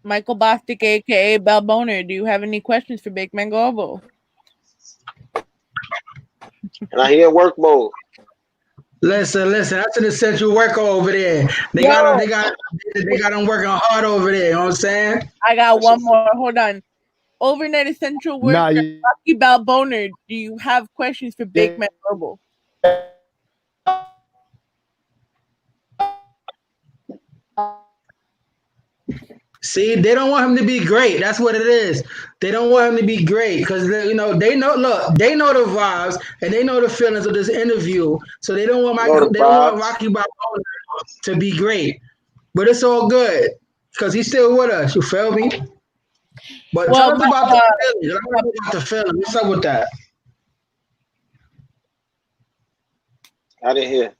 Michael Bostic, aka Balboner, do you have any questions for Big Man Global? And I hear work mode. Listen. That's an essential worker over there. They got them working hard over there. You know what I'm saying? I got That's one more. Hold on. Overnight essential worker, Nah, Rocky Balboner, do you have questions for Big Man Global? See, they don't want him to be great. That's what it is. They don't want him to be great because they know they know the vibes and they know the feelings of this interview. So they don't want you know the vibes. Rocky Balboa to be great. But it's all good because he's still with us. You feel me? But tell Well, us about the feelings. I want to know about the feelings. What's up with that? I didn't hear.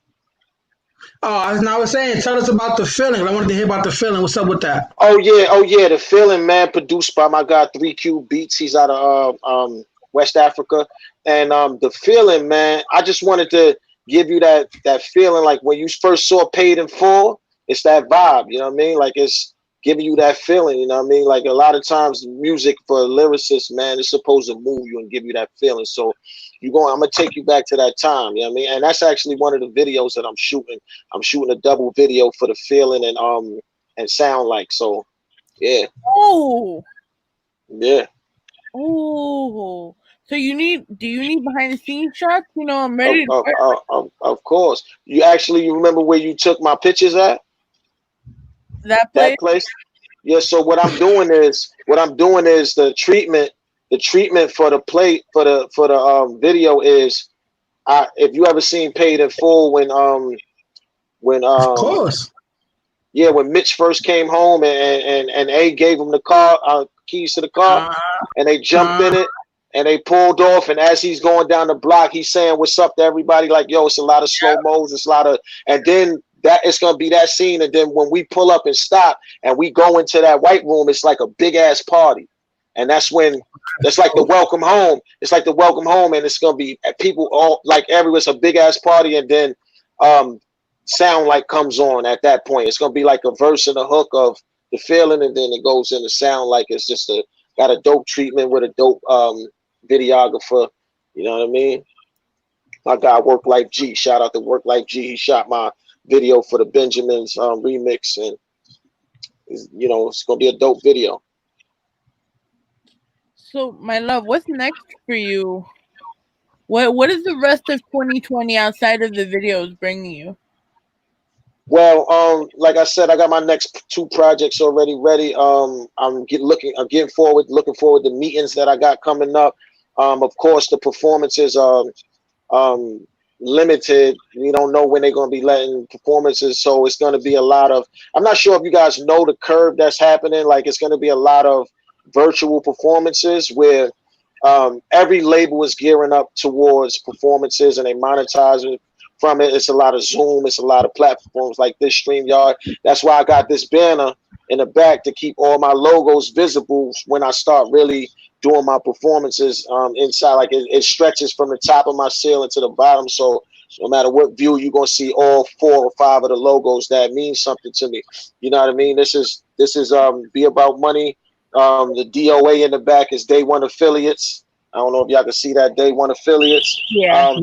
Oh, I was saying, tell us about the feeling. I wanted to hear about the feeling. What's up with that? Oh yeah, the feeling, man, produced by my guy 3Q Beats. He's out of West Africa. And the feeling, man, I just wanted to give you that feeling like when you first saw Paid in Full, it's that vibe, you know what I mean? Like it's giving you that feeling, you know what I mean? Like a lot of times music for lyricists, man, is supposed to move you and give you that feeling. So I'm gonna take you back to that time, you know what I mean? And that's actually one of the videos that I'm shooting. I'm shooting a double video for the feeling and sound like. So yeah. Oh. Yeah. Oh. So do you need behind the scenes shots? You know, I'm ready to work. Of course. You remember where you took my pictures at? That That place? Yeah, so what I'm doing is the treatment for the plate for the video is if you ever seen Paid in Full when Of course. yeah, when Mitch first came home and A gave him the car keys to the car and they jumped in it and they pulled off, and as he's going down the block he's saying what's up to everybody, like, yo, it's a lot of slow-mos, it's a lot of, and then that it's gonna be that scene, and then when we pull up and stop and we go into that white room, it's like a big ass party. And that's like the welcome home. It's like the welcome home, and it's gonna be people all like everywhere. It's a big ass party, and then sound like comes on at that point. It's gonna be like a verse and a hook of the feeling, and then it goes into sound like it's just got a dope treatment with a dope videographer. You know what I mean? My guy Work Life G. Shout out to Work Life G. He shot my video for the Benjamins remix, and it's gonna be a dope video. So, my love, what's next for you? What is the rest of 2020 outside of the videos bringing you? Well, like I said, I got my next 2 projects already ready. I'm looking forward to meetings that I got coming up. Of course, the performances are limited. We don't know when they're going to be letting performances, so it's going to be a lot of. I'm not sure if you guys know the curve that's happening. Like, it's going to be a lot of virtual performances where every label is gearing up towards performances, and they monetize it from it. It's a lot of Zoom. It's a lot of platforms like this StreamYard. That's why I got this banner in the back to keep all my logos visible when I start really doing my performances inside. Like it stretches from the top of my ceiling to the bottom. So no matter what view, you're gonna see all 4 or 5 of the logos that mean something to me. You know what I mean? This is Be About Money. The DOA in the back is Day One Affiliates. I don't know if y'all can see that, Day One Affiliates. Yeah.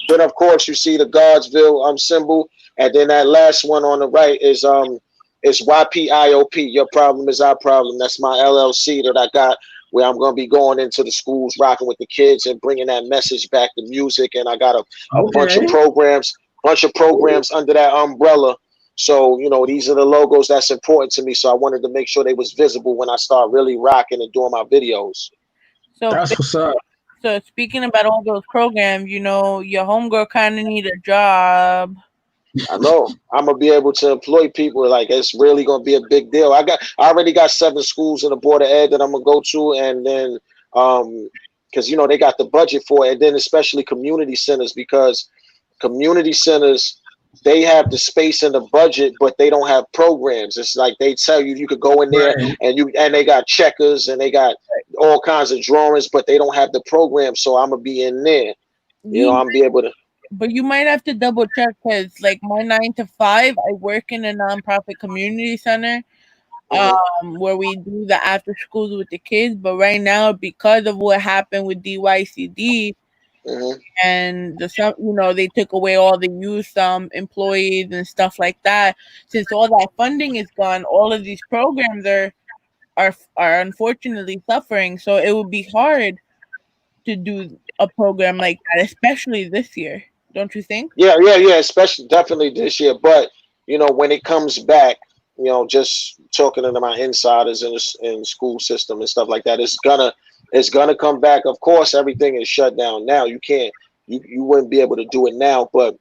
Then of course you see the Godsville symbol, and then that last one on the right is YPIOP. Your problem is our problem. That's my LLC that I got, where I'm going to be going into the schools, rocking with the kids, and bringing that message back to music. And I got a bunch of programs under that umbrella. So these are the logos that's important to me. So I wanted to make sure they was visible when I start really rocking and doing my videos. So That's what's up. So speaking about all those programs, your homegirl kind of need a job. I know I'm gonna be able to employ people. Like, it's really gonna be a big deal. I already got 7 schools in the Board of Ed that I'm gonna go to, and then because they got the budget for it, and then especially community centers, because community centers, they have the space and the budget, but they don't have programs. It's like they tell you could go in there, Right. and they got checkers and they got all kinds of drawings, but they don't have the program. So I'm gonna be in there. I'm be able to. But you might have to double check, because like my 9 to 5, I work in a nonprofit community center, where we do the after schools with the kids. But right now, because of what happened with DYCD, and they took away all the youth employees and stuff like that. Since all that funding is gone, all of these programs are unfortunately suffering. So it would be hard to do a program like that, especially this year. Don't you think? Yeah, especially definitely this year. But when it comes back, just talking to my insiders in the school system and stuff like that, it's gonna come back. Of course, everything is shut down now. You can't, you wouldn't be able to do it now, but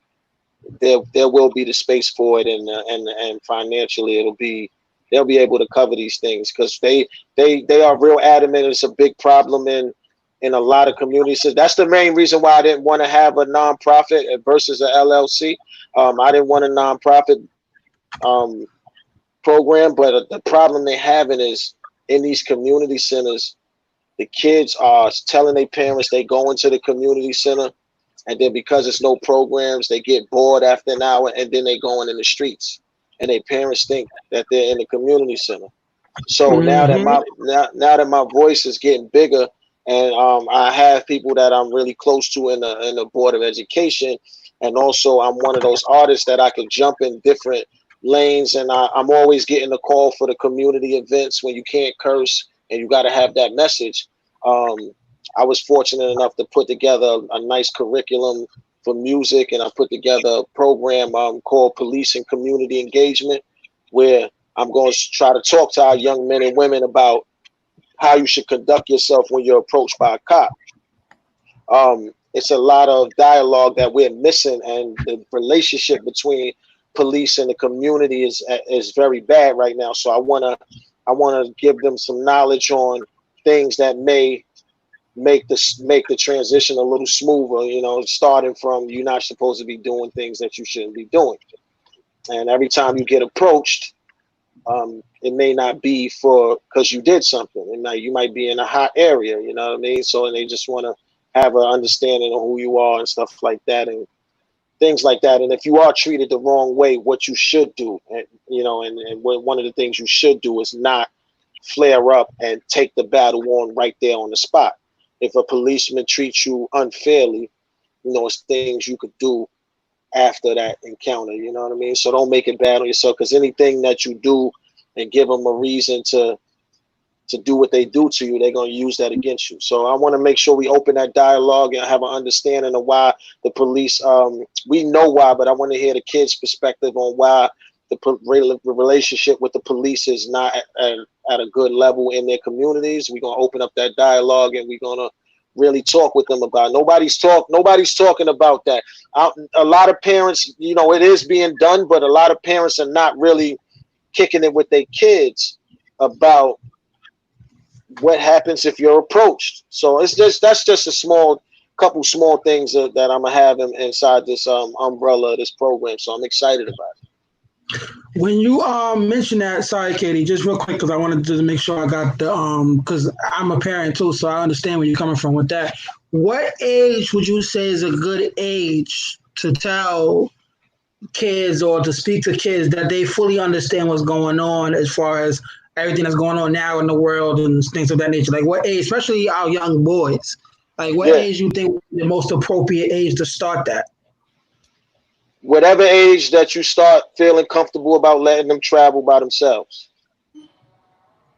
there will be the space for it, and financially they'll be able to cover these things, because they are real adamant. It's a big problem in a lot of communities. So that's the main reason why I didn't want to have a nonprofit versus a LLC. I didn't want a nonprofit program, but the problem they're having is in these community centers, the kids are telling their parents they go into the community center, and then because it's no programs, they get bored after an hour, and then they going in the streets, and their parents think that they're in the community center. So now that my voice is getting bigger, and I have people that I'm really close to in the Board of Education, and also I'm one of those artists that I could jump in different lanes, and I'm always getting a call for the community events when you can't curse and you got to have that message. I was fortunate enough to put together a nice curriculum for music, and I put together a program called Police and Community Engagement, where I'm going to try to talk to our young men and women about how you should conduct yourself when you're approached by a cop. It's a lot of dialogue that we're missing, and the relationship between police and the community is very bad right now. So I wanna give them some knowledge on things that may make the transition a little smoother. Starting from, you're not supposed to be doing things that you shouldn't be doing, and every time you get approached, it may not be for because you did something, and you might be in a hot area, you know what I mean? So, and they just want to have an understanding of who you are and stuff like that, and things like that. And if you are treated the wrong way, what you should do, and one of the things you should do is not flare up and take the battle on right there on the spot. If a policeman treats you unfairly, it's things you could do after that encounter, you know what I mean? So don't make it bad on yourself, because anything that you do and give them a reason to do what they do to you, they're going to use that against you. So I want to make sure we open that dialogue and have an understanding of why the police, we know why, but I want to hear the kids' perspective on why the relationship with the police is not at a good level in their communities. We're going to open up that dialogue, and we're going to really talk with them about it. Nobody's talking about that. A lot of parents, it is being done, but a lot of parents are not really kicking it with their kids about what happens if you're approached. So that's just a couple small things that I'm gonna have inside this umbrella of this program. So I'm excited about it. When you mentioned that, sorry, Katie, just real quick, because I wanted to make sure I got the because I'm a parent too, so I understand where you're coming from with that. What age would you say is a good age to tell kids or to speak to kids that they fully understand what's going on as far as everything that's going on now in the world and things of that nature? Like what age, especially our young boys, like what age you think is the most appropriate age to start that? Whatever age that you start feeling comfortable about letting them travel by themselves.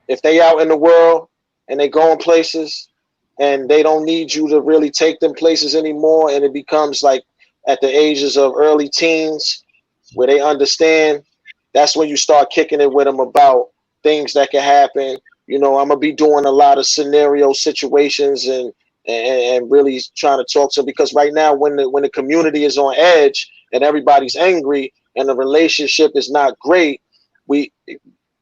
If they out in the world and they going places and they don't need you to really take them places anymore, and it becomes like at the ages of early teens where they understand, that's when you start kicking it with them about things that can happen. I'm gonna be doing a lot of scenario situations and really trying to talk to them, because right now when the community is on edge and everybody's angry and the relationship is not great,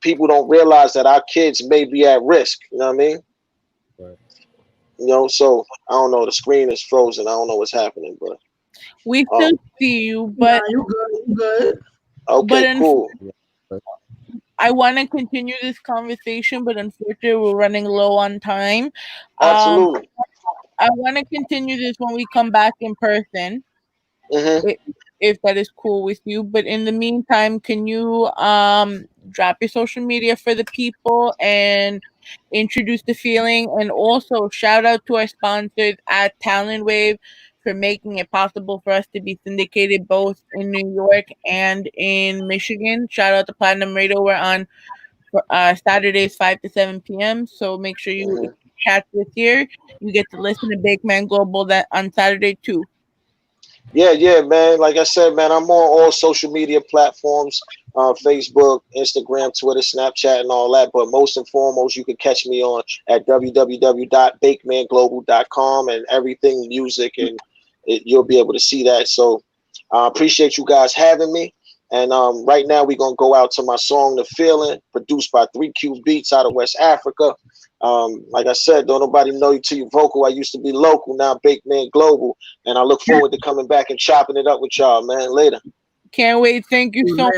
people don't realize that our kids may be at risk. You know what I mean? Right. So I don't know. The screen is frozen. I don't know what's happening, but we still see you. But you good. Okay, cool. I want to continue this conversation, but unfortunately, we're running low on time. Absolutely. I want to continue this when we come back in person, if that is cool with you. But in the meantime, can you drop your social media for the people and introduce the feeling, and also shout out to our sponsors at Talent Wave for making it possible for us to be syndicated both in New York and in Michigan. Shout out to Platinum Radio. We're on Saturdays 5 to 7 p.m. So make sure you catch this year. You get to listen to Bakeman Global that on Saturday too. Yeah, man. Like I said, man, I'm on all social media platforms, Facebook, Instagram, Twitter, Snapchat, and all that. But most and foremost, you can catch me on at www.bakemanglobal.com and everything music, and you'll be able to see that. So I appreciate you guys having me. And right now we're going to go out to my song, The Feeling, produced by 3Q Beats out of West Africa. Like I said, don't nobody know you till you vocal. I used to be local, now Bakeman Global. And I look forward to coming back and chopping it up with y'all, man, later. Can't wait. Thank you so much.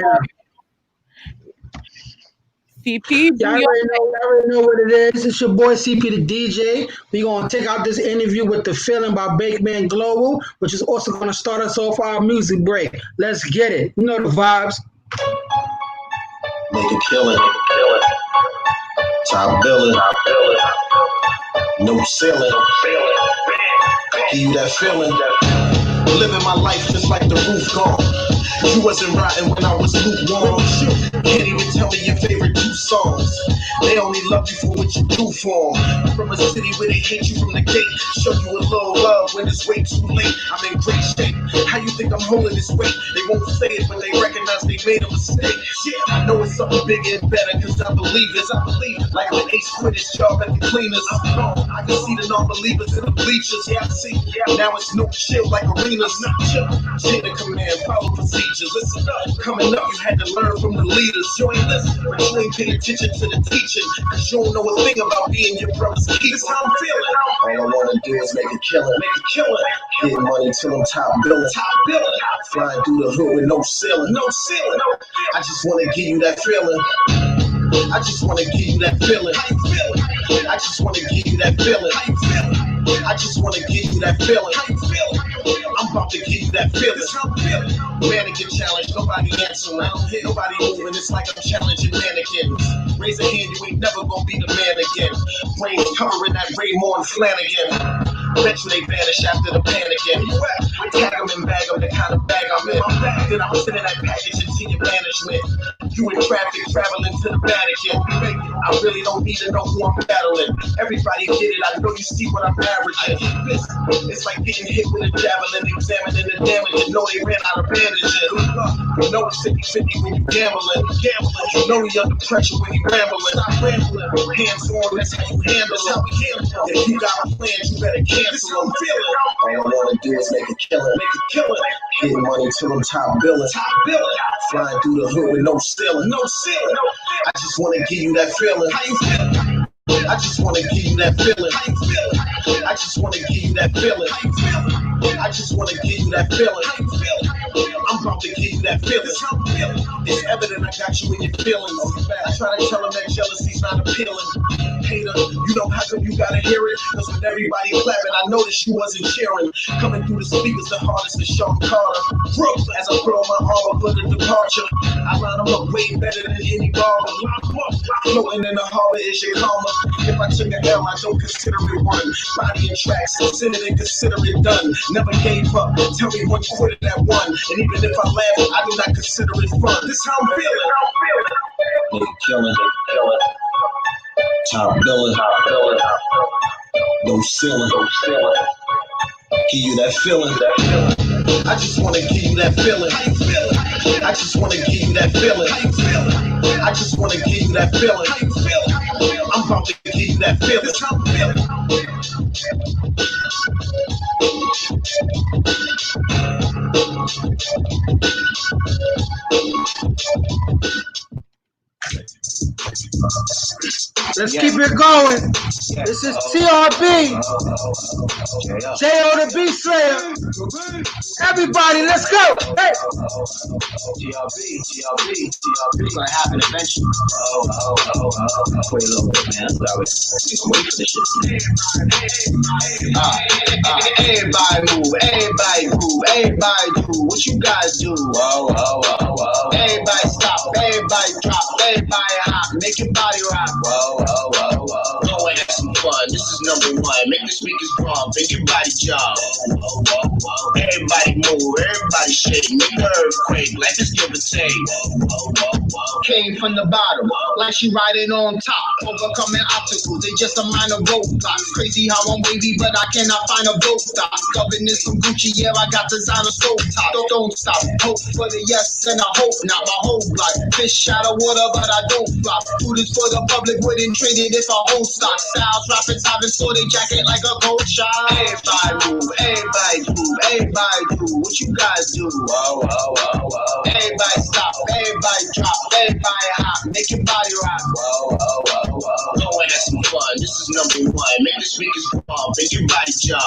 CP, y'all already know what it is. It's your boy CP the DJ. We're going to take out this interview with The Feeling by Bakeman Global, which is also going to start us off our music break. Let's get it. You know the vibes. Make it killing. Top billing. No ceiling. Give you that feeling. Living my life just like the roof gone. You wasn't rotten when I was lukewarm. Can't even tell me your favorite 2 songs. They only love you for what you do for them. From a city where they hate you from the gate, show you a little love when it's way too late. I'm in great shape. How you think I'm holding this weight? They won't say it, but they recognize they made a mistake. Yeah, I know it's something bigger and better, cause I believe it. Like when Ace quit his job at the cleaners. I can see the non-believers in the bleachers. Yeah, I see. Yeah, now it's no chill like arenas. Not chill. Chain of command, follow procedures. Listen up. Coming up, you had to learn from the leaders. You ain't listening, but you ain't paying attention to the teaching, cause you don't know a thing about being your brother's keeper. This how I'm feeling. All I wanna do is make it killin'. Getting money till I'm top billin'. Flying through the hood with no ceiling. I just wanna give you that feeling. I just wanna give you that feeling. I just wanna give you that feeling. I just wanna give you that feeling. I'm about to give you that feeling. Mannequin challenge, nobody answering. Nobody moving, it's like I'm challenging mannequins. Raise a hand, you ain't never gonna be the man again. Brains covering that Raymond Flanagan. Bet you they vanish after the panicking. Tag them and bag them, the kind of bag I'm in. Then I'm sending that package into your management. You in traffic traveling to the Vatican. I really don't need to know who I'm battling. Everybody get it, I know you see what I'm averaging. It's like getting hit with a javelin, examining the damage, and know they ran out of bandages. You know it's 50-50 when you gambling. You know you under pressure when you rambling. Stop rambling. Hands on, that's how you handle it. If you got a plan, you better cancel them. All I wanna do is make a killing. Getting money to them top billing. Flying through the hood with no ceiling. I just wanna give you that feeling. How you feel? I just wanna give you that feeling. How you feel? I just wanna give you that feeling. How you feel? I just wanna give you that feeling. How you feel? I'm about to give you that feeling. It's evident I got you in your feelings. I try to tell them that jealousy's not appealing. Hater, you know how come you gotta hear it? Cause when everybody clapping, I noticed you wasn't cheering. Coming through the speakers, the hardest is Sean Carter. Brooklyn, as I throw my armor for the departure. I line them up way better than any barber. Floating in the harbor is your karma. If I took an L, I don't consider it one. Body and tracks, consider it, consider it done. Never gave up, tell me what you quit at one. And even if I laugh, I do not consider it fun. This how I'm feeling. Nigga killing. Top billing. No ceiling. Give you that feeling. I just wanna give you that feeling. I just wanna give you that feeling. I just wanna give you that feeling. I'm about to give you that feeling. Let's keep it going. This is TRB. J.O. the B Slayer. Everybody, let's go. Hey. TRB. It's gonna happen eventually. Wait a little bit, man. Sorry. Wait for this shit. Everybody move. Everybody do what you guys do. Everybody stop. Everybody drop. Everybody hop. Make your body rock. Go and have some fun. This is number one. Make the speakers bump. Make your body jump. Everybody move. Everybody shake. Make the earthquake. Life is give or take. Came from the bottom, like she riding on top. Overcoming obstacles, they just a minor roadblocks. Crazy how I'm wavy, but I cannot find a boat stop. Covered in some Gucci, yeah, I got designer stove top. Don't stop, hope for the yes and I hope not. My whole block, fish out of water, but I don't flop. Food is for the public, wouldn't trade it if I hold stock. Styles, rappers, having sorted jacket like a gold shot. Everybody move, everybody do what you guys do. Everybody stop, everybody drop, everybody hop, make your body rock. Go and have some fun, this is number one. Make the speakers pump, make your body jump.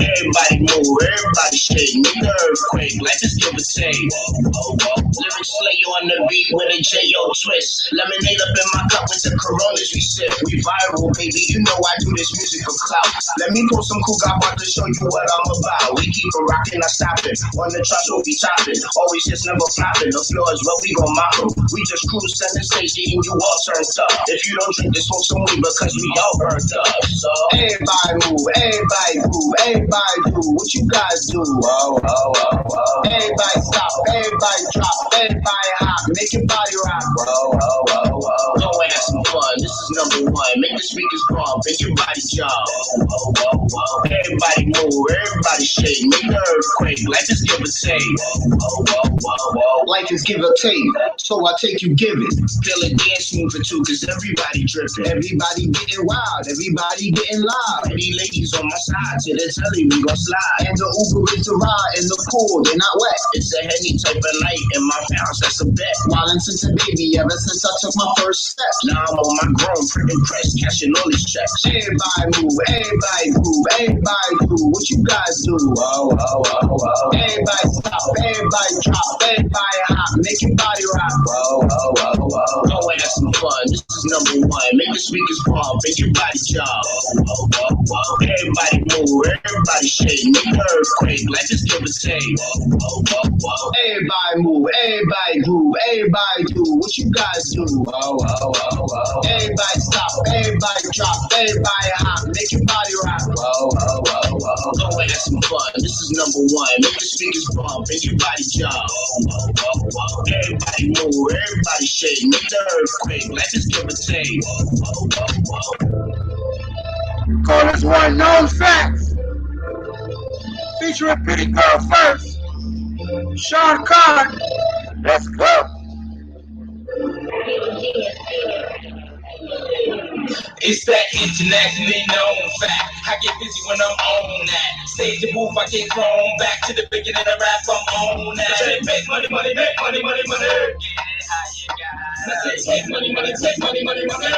Everybody move, everybody shake, make the earthquake, life is give or take. Lyrics slay you on the beat with a J.O. twist. Lemonade up in my cup with the Coronas we sip. We viral, baby, you know I do this music for clout. Let me pull some cool guy to show you what I'm about. We keep it rocking, not stopping. On the tracks we'll be chopping. Always just never flopping. The floor is where we gon' mop them. We just cruise center stage, getting you all turned up. If you don't drink this, smoke some weed because we all burnt up. So everybody move, everybody do what you guys do. Everybody stop, everybody drop, everybody hop, make your body rock. Go and have some fun, this is number one. Make the speakers pump, make your body jump. Everybody move, everybody shake, make the earthquake. Life is give or take. Life is give or take, so I take you give it. Feel a dance move or two, cause everybody dripping. Everybody getting wild, everybody getting loud. Any ladies on my side, to the telly we gon' slide. And the Uber is the ride, in the pool, they're not wet. It's a Henny type of night, in my house, that's a bet. Wildin' since a baby, ever since I took my first step. Now I'm on my grown, pretty press, cashing all these checks. Everybody move, everybody everybody do. What you guys do? Whoa, whoa, whoa, whoa. Everybody stop, everybody drop, everybody hop, make your body rock. Whoa, whoa, whoa, whoa. Go and have some fun. This is number one. Make the speakers pump, make your body jump. Whoa, whoa, whoa. Everybody move, everybody shake, make the earthquake. Let's just give a take. Whoa, whoa, whoa, whoa. Everybody move, everybody groove, everybody do. What you guys do? Whoa, whoa, whoa, whoa. Everybody stop, everybody drop, everybody hop, make your body rock. Whoa, whoa, whoa, whoa. Go and have some fun. This is number one. Make the speakers bump, make your body jump. Whoa, whoa, whoa, whoa. Everybody move, everybody shake, make the earthquake. Let's just give a take. Whoa, whoa, whoa, whoa. Call this one known facts. Featuring Pretty Girl first. Sean Carr. Let's go. It's that internationally known fact. I get busy when I'm on that. Stage the booth, I get thrown back to the beginning of rap. I'm on that. Make money, money, make money, money, money. Take money, money, take money, money, money.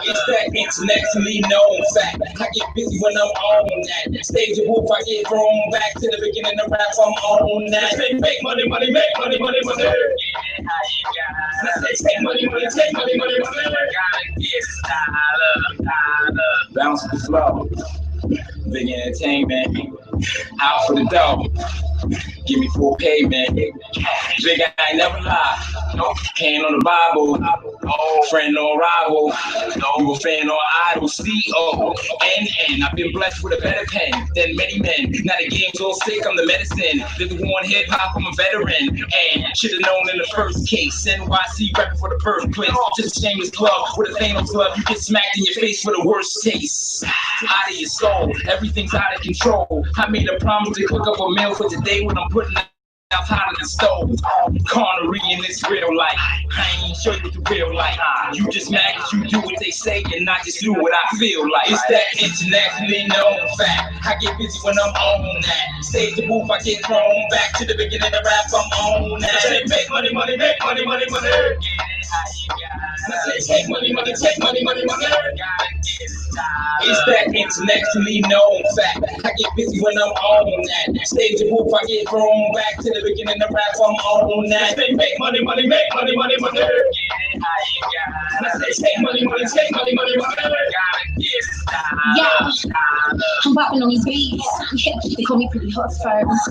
It's that internationally known fact. I get busy when I'm on that. Stage the booth, I get thrown back to the beginning of rap. I'm on that. Make money, money, make money, money, money. Take money, money, take money, money, money. Bounce the flow. Big entertainment. Out for the dough. Give me full payment. Big, I ain't never lie. No, hand on the Bible. Oh, friend or rival. No, you a fan or idol. C-O-N-N. I've been blessed with a better pen than many men. Now the game's all sick, I'm the medicine. Live the war in hip hop, I'm a veteran. And should've known in the first case. NYC repping for the birthplace. Just a shameless club with a Thanos club. You get smacked in your face for the worst taste. Out of your soul, everything's out of control. I made a promise to cook up a meal for today when I'm putting out hotter than stove. Carnery in this real life. I ain't show you what the real life. You just mad cause you do what they say and not just do what I feel like. It's that internationally known fact. I get busy when I'm on that. Stage the booth, I get thrown back to the beginning of rap. I'm on that. Make money, money, make money, money, money. Take money, money, take money, money, money. It's that internationally known fact. I get busy when I'm on that. Stage the booth, I get thrown back to the beginning of rap. I'm on that. Make money, money, make money, money, money. Take money, money, take money, money, money. Yeah, I'm bopping on these beats. Yeah, they call me pretty hot first.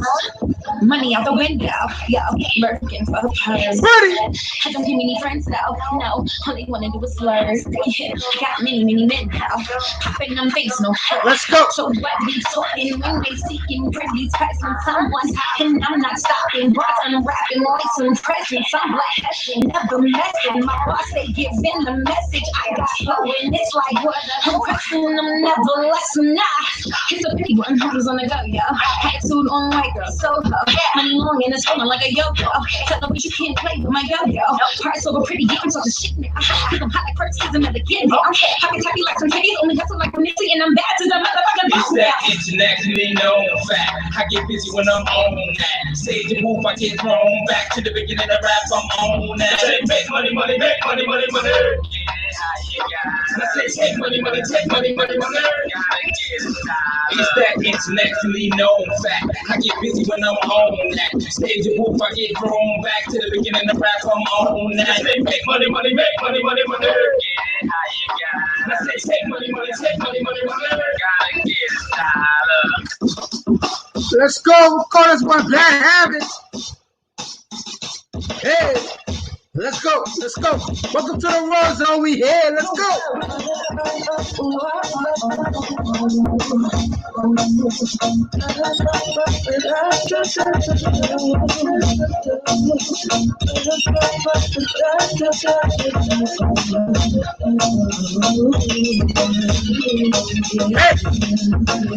Money out the window. Yo, working for a purse. I don't give me any friends though. No, all they wanna do is slur. Yeah, got many men now. Popping them face, no hurt. Let's go. So what we talking when they seeking pretty passing someone, and I'm not stopping. Bars unwrapping like some presents. I'm like hashing, never messing. My boss they giving the message. I got slow and it's like what I'm pressing. I'm never less nah. It's a big one. Who's on the go, yo? Attitude on white girl, solo. Money long and it's falling like a yo-yo. Tell them you can't play with my yo-yo. Price over pretty, yeah, I'm talking shit now. Cause I'm hot like first season of the kid. I'm happy tappy like some titties, only hustle like Nipsey, and I'm bad to the motherfucking It's that internationally known fact. I get busy when I'm on that. Stage the booth, I get thrown back to the beginning of rap. I'm on that. Make money, money, make money, money, money. Take money, money, take money, money, money. It's that internationally known fact. I get busy when I'm on that. Stage the booth, I get thrown back to the beginning of rap. I'm on that. Make money, money, make money, money, money. Take money, money, take money, money, money. Let's go. Call this one Bad Habits. Hey. Let's go. Let's go. Welcome to the Rawrrzone. We here. Let's go. Hey,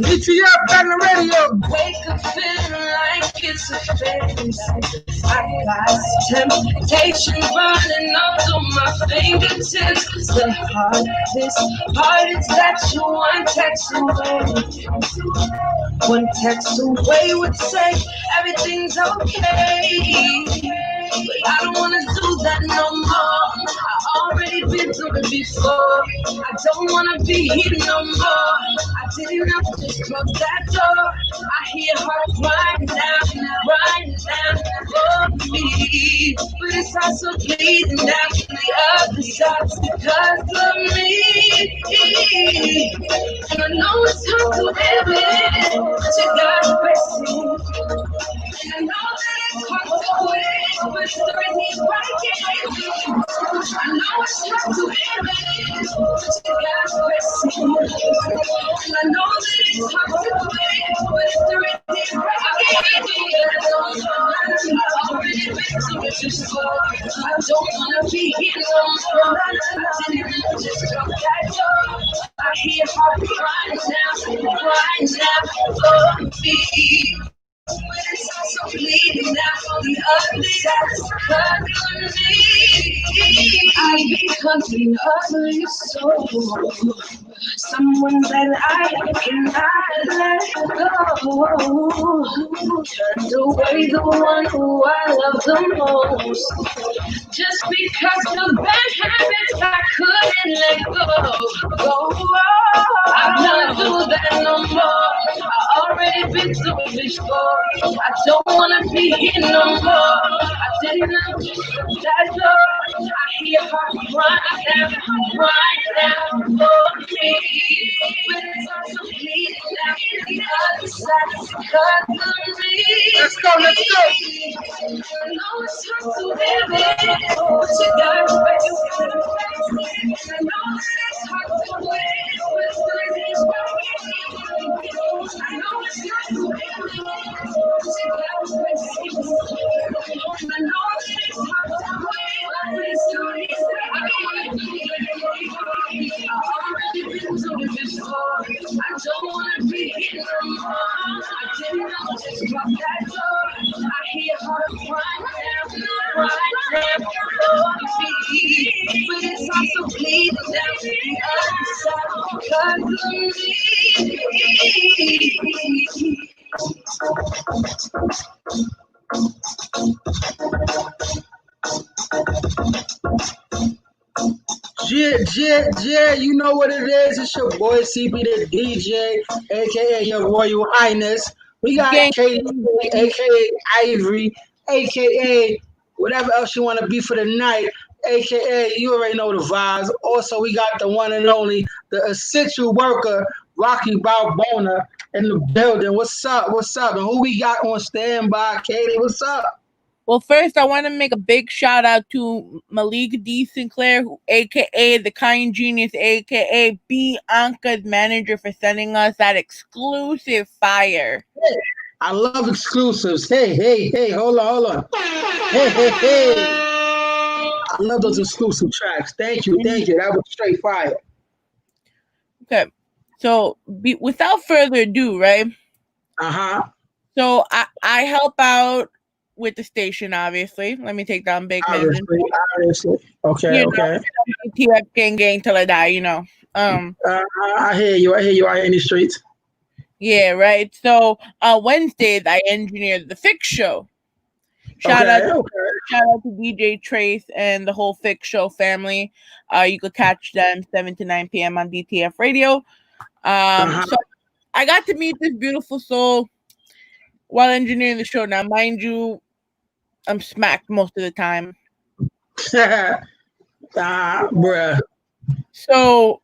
ETF on the radio. Wake up feeling like it's a phase. I got temptation running up through my fingertips. The hardest part is that you one text away. One text away would say everything's okay. But I don't wanna do that no more. I already been through the before. I don't wanna be here no more. I didn't have to just close that door. I hear her crying now for me. But it's also bleeding down to the other side because of me. And I know it's hard to admit, but you gotta face it. And I know that it's hard to wait, but the reason is right. I know it's hard to admit, but you gotta face it. And I know that it's hard to wait, but the reason is right. I've already been through it before. I don't wanna be here no more. I didn't just drop that door. I hear her crying now for me. But it's also bleeding out on the other side of me. I become the ugly soul. Someone that I cannot let go. Turned away the one who I love the most. Just because of bad habits I couldn't let go. I'm not do that no more. I already been through it before. I don't wanna be here no more. I didn't know that door. I hear her crying now for me. But it's also bleeding out the other side because of me. Let's go. I know it's hard to live it, but you gotta face it. I know that it's hard to wait, but it's the reason I know it's hard to live it, but you gotta face it. I know that it's hard to wait, but it's the reason I've already been through it before. I don't wanna be here no more. I didn't know just drop that door. I hear her crying now for me. But it's also bleeding down to the other side Yeah, you know what it is. It's your boy CP the DJ, aka your Royal Highness. We got Gang. Katie, aka Ivory, aka whatever else you want to be for the night, aka you already know the vibes. Also, we got the one and only, the essential worker, Rocky Balbona in the building. What's up? What's up? And who we got on standby? Katie, what's up? Well, first, I want to make a big shout out to Malik D. Sinclair, aka the Kind Genius, aka Bianca's manager, for sending us that exclusive fire. I love exclusives. Hey, hold on. Hey. I love those exclusive tracks. Thank you. That was straight fire. Okay, so without further ado, right? So I help out with the station, obviously. Let me take down Bakeman. Obviously. Okay. TF gang till I die, you know. I hear you out in the streets. Yeah, right. So on Wednesdays I engineered the Fix Show. Shout out to DJ Trace and the whole Fix Show family. You could catch them 7 to 9 p.m. on DTF Radio. So I got to meet this beautiful soul while engineering the show. Now, mind you, I'm smacked most of the time. Bruh. So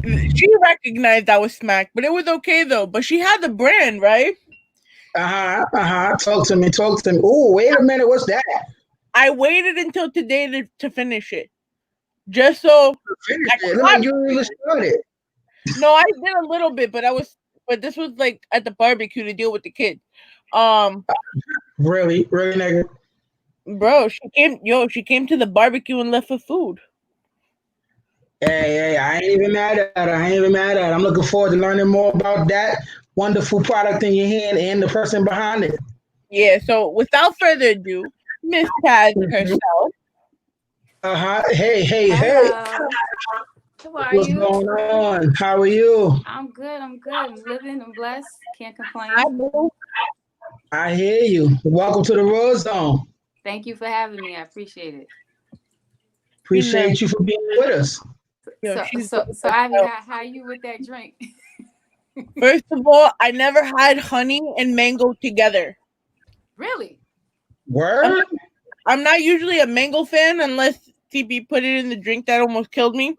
she recognized I was smacked, but it was okay though. But she had the brand, right? Talk to me. Oh, wait a minute. What's that? I waited until today to finish it. Just so like you even started. No, I did a little bit, but this was like at the barbecue to deal with the kids. Really, nigga. Bro, she came to the barbecue and left with food. Hey, I ain't even mad at her. I'm looking forward to learning more about that wonderful product in your hand and the person behind it. Yeah, so without further ado, Miss Taz herself. Hey. How are What's you? going on? How are you? I'm good. I'm living. I'm blessed. Can't complain. I hear you. Welcome to the Rawrrzone. Thank you for having me. I appreciate it. Appreciate you for being with us. Yo, So, she's so, so Ivy, how you with that drink? First of all, I never had honey and mango together. Really? Word? I'm not usually a mango fan unless TP put it in the drink that almost killed me.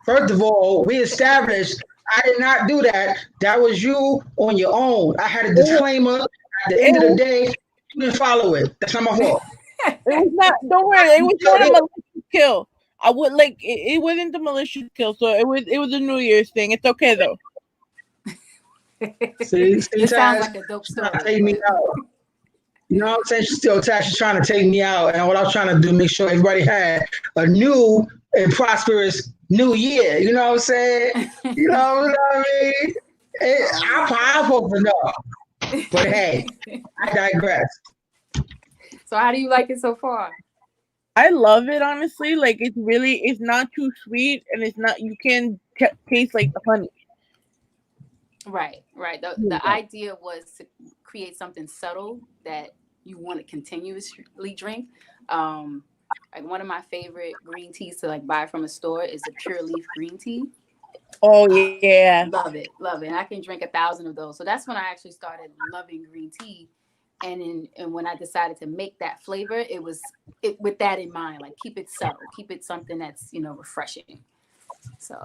First of all, we established I did not do that. That was you on your own. I had a disclaimer. At the end of the day, you didn't follow it. That's not my fault. It was not. Don't worry. It was not a malicious kill. I would like. It wasn't a malicious kill. So it was. It was a New Year's thing. It's okay though. See, It sounds like a dope story. Take me out. You know what I'm saying? She's still she's trying to take me out, and what I was trying to do, make sure everybody had a new and prosperous new year. You know what I'm saying? You know what I mean? I'm supposed to know, but hey, I digress. So how do you like it so far? I love it honestly. Like it's not too sweet, and it's not. You can taste like the honey. Right. The idea was to create something subtle that you want to continuously drink. Like one of my favorite green teas to like buy from a store is a pure leaf green tea. Oh yeah, love it. And I can drink 1,000 of those. So that's when I actually started loving green tea. And when I decided to make that flavor, it was with that in mind, like keep it subtle, keep it something that's refreshing. So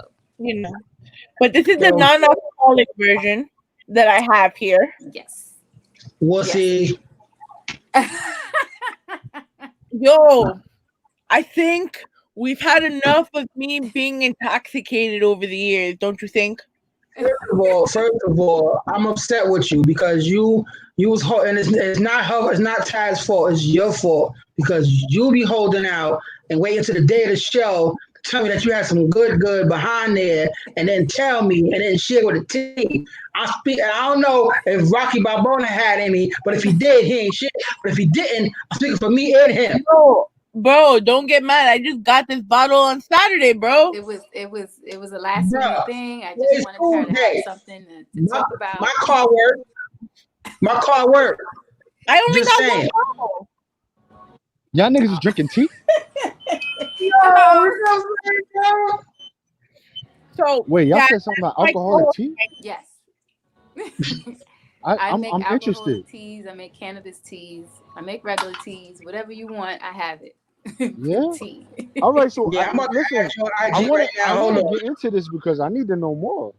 but this is the non-alcoholic version that I have here. Yes. We'll see. Yo, I think we've had enough of me being intoxicated over the years, don't you think? First of all, I'm upset with you because you was and it's not Taz's fault, it's your fault because you be holding out and waiting until the day of the show to tell me that you had some good behind there, and then tell me and then share with the team. I don't know if Rocky Balboa had any, but if he did, he ain't shit. But if he didn't, I'm speaking for me and him. Bro, don't get mad. I just got this bottle on Saturday, bro. It was a last minute thing. I just wanted to have something to talk about. My car worked. I only just got saying. one bottle. Y'all niggas is drinking tea? So wait, y'all said something about alcoholic tea? Yes. I'm make interested. Teas. I make cannabis teas. I make regular teas. Whatever you want, I have it. Yeah. Tea. All right, so yeah, listen. I want to get into this because I need to know more.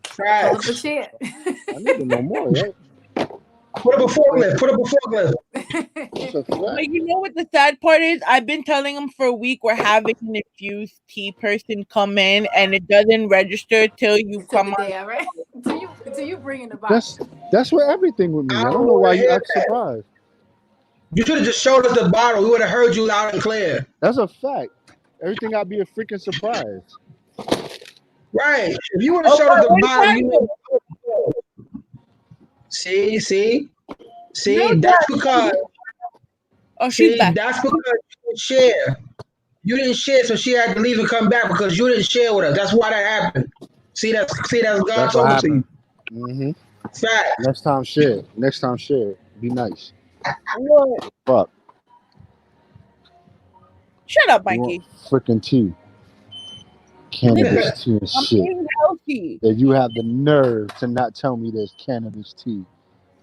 Pull up a chair. I need to know more, right? Put up a forklift. But you know what the sad part is? I've been telling them for a week we're having an infused tea person come in, and it doesn't register till you come on. Day, right? Till you bring in the box. That's where everything with me. I don't know why you act surprised. You should have just showed us the bottle. We would have heard you loud and clear. That's a fact. Everything gotta be a freaking surprise. Right. If you would have showed us the bottle, See, that's because. That's because you didn't share. You didn't share, so she had to leave and come back because you didn't share with us. That's why that happened. See, that's God talking to you. Mm-hmm. Fact. Next time share. Be nice. What? Fuck. Shut up, Mikey. Freaking tea. Cannabis tea and shit. Being healthy. That you have the nerve to not tell me there's cannabis tea.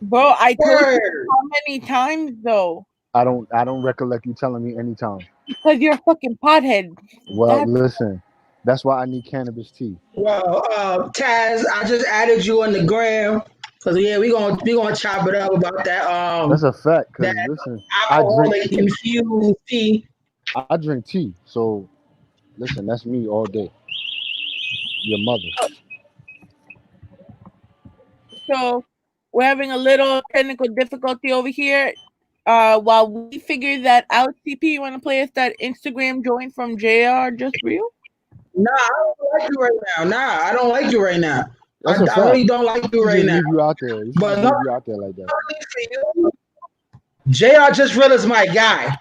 Bro, I told you how many times though? I don't recollect you telling me anytime. Because you're a fucking pothead. Well, listen. That's why I need cannabis tea. Well, Taz, I just added you on the gram. Cause we gonna chop it up about that. That's a fact. Cause listen, I drink infused tea. I drink tea, so listen, that's me all day. Your mother. So we're having a little technical difficulty over here. While we figure that out, CP, you want to play us that Instagram joint from JR Just Real? Nah, I don't like you right now. I really don't like you right now. Leave you out there. But leave you out there like that. JR Just Real is my guy.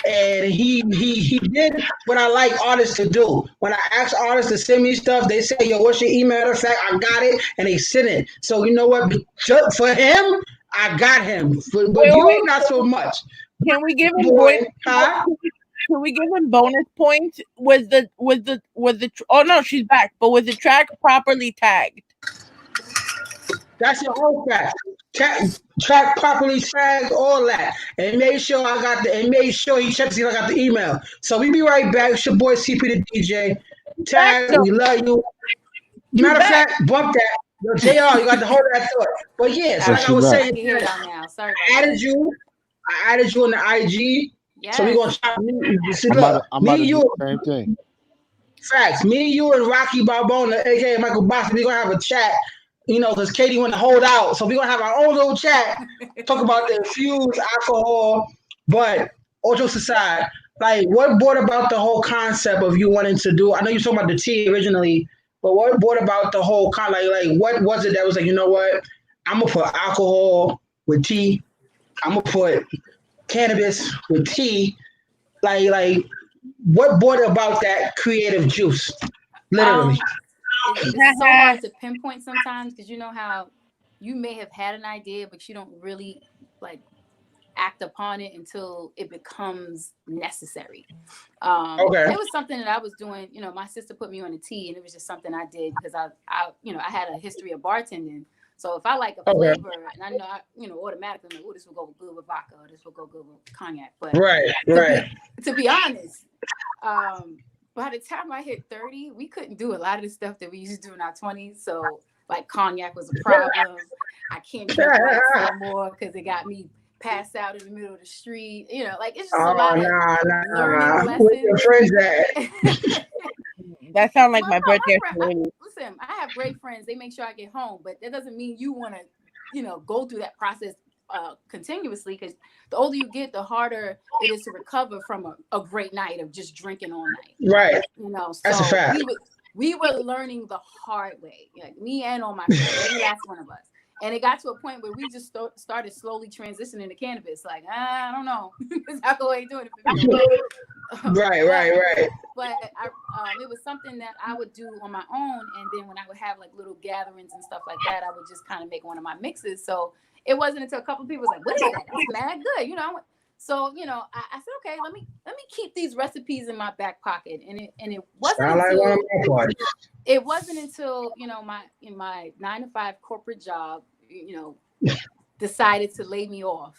And he did what I like artists to do. When I ask artists to send me stuff, they say, yo, what's your email? Matter of fact, I got it, and they send it. So you know what? Just for him, I got him. But you not so much. Can we give him voice? Should we give him bonus points? Oh no, she's back. But was the track properly tagged? That's your whole track properly tagged, all that, and made sure made sure he checked to see if I got the email. So we be right back. It's your boy CP the DJ. Tag, we love you. Matter of fact, bump that. Yo, JR, you got to hold that thought. But yeah, so like I was saying, I added you on the IG. Yes. So we're gonna try. See, look, me and you, same thing. Facts. Me, you, and Rocky Barbona, aka Michael Boston, we're gonna have a chat. You know, because Katie want to hold out, so we're gonna have our own little chat, talk about the infused alcohol. But all jokes aside, like, what brought about the whole concept of you wanting to do? I know you talking about the tea originally, but what brought about the whole like what was it that was like, you know what? I'm gonna put alcohol with tea. I'm gonna put cannabis with tea. Like what brought about that creative juice? Literally. It's so hard to pinpoint sometimes because you know how you may have had an idea, but you don't really like act upon it until it becomes necessary. Okay. It was something that I was doing. You know, my sister put me on the tea, and it was just something I did because I had a history of bartending. So if I like a flavor, and I know, automatically, I'm like, oh, this will go good with vodka, or this will go good with cognac. But to be honest, by the time I hit 30, we couldn't do a lot of the stuff that we used to do in our 20s. So like cognac was a problem. I can't drink no more because it got me passed out in the middle of the street. You know, like it's just a lot of learning lessons. Where's your friends at? That sounds like my birthday. Listen, I have great friends. They make sure I get home, but that doesn't mean you want to, go through that process continuously, because the older you get, the harder it is to recover from a great night of just drinking all night. Right. So that's a fact. We were learning the hard way, like me and all my friends, every last one of us. And it got to a point where we just started slowly transitioning to cannabis. Like, I don't know, this alcohol ain't doing it for me. Right. But it was something that I would do on my own, and then when I would have like little gatherings and stuff like that, I would just kind of make one of my mixes. So it wasn't until a couple of people was like, "What is that? That's mad good," So I said, "Okay, let me keep these recipes in my back pocket." And it wasn't until it wasn't until my 9-to-5 corporate job, decided to lay me off,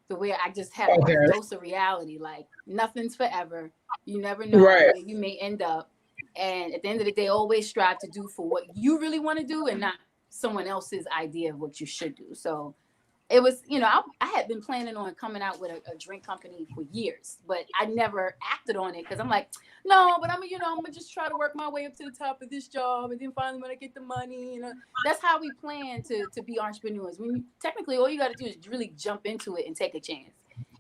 to where I just had a dose of reality. Like, nothing's forever. You never know where you may end up. And at the end of the day, always strive to do for what you really want to do and not someone else's idea of what you should do. So it was, I had been planning on coming out with a drink company for years, but I never acted on it because I'm like, no, but I'm gonna just try to work my way up to the top of this job, and then finally when I get the money, that's how we plan to be entrepreneurs. Technically all you got to do is really jump into it and take a chance.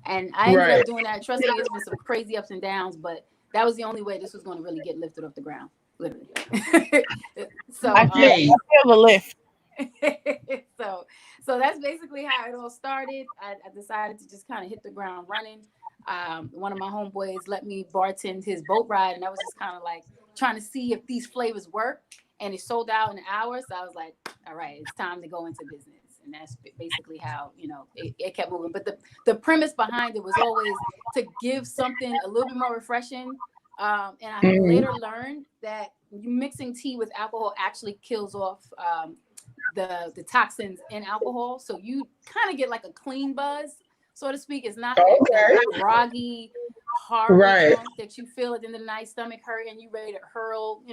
And I ended up doing that. Trust me, it's been some crazy ups and downs, but that was the only way this was going to really get lifted off the ground, literally. So I feel the lift. So that's basically how it all started. I decided to just kind of hit the ground running. One of my homeboys let me bartend his boat ride, and I was just kind of like trying to see if these flavors work. And it sold out in an hour, so I was like, all right, it's time to go into business. And that's basically how it kept moving. But the premise behind it was always to give something a little bit more refreshing. And I later learned that mixing tea with alcohol actually kills off the toxins in alcohol. So you kind of get like a clean buzz, so to speak. It's not that groggy, hard drunk that you feel at the end of the night, stomach hurt, and you ready to hurl,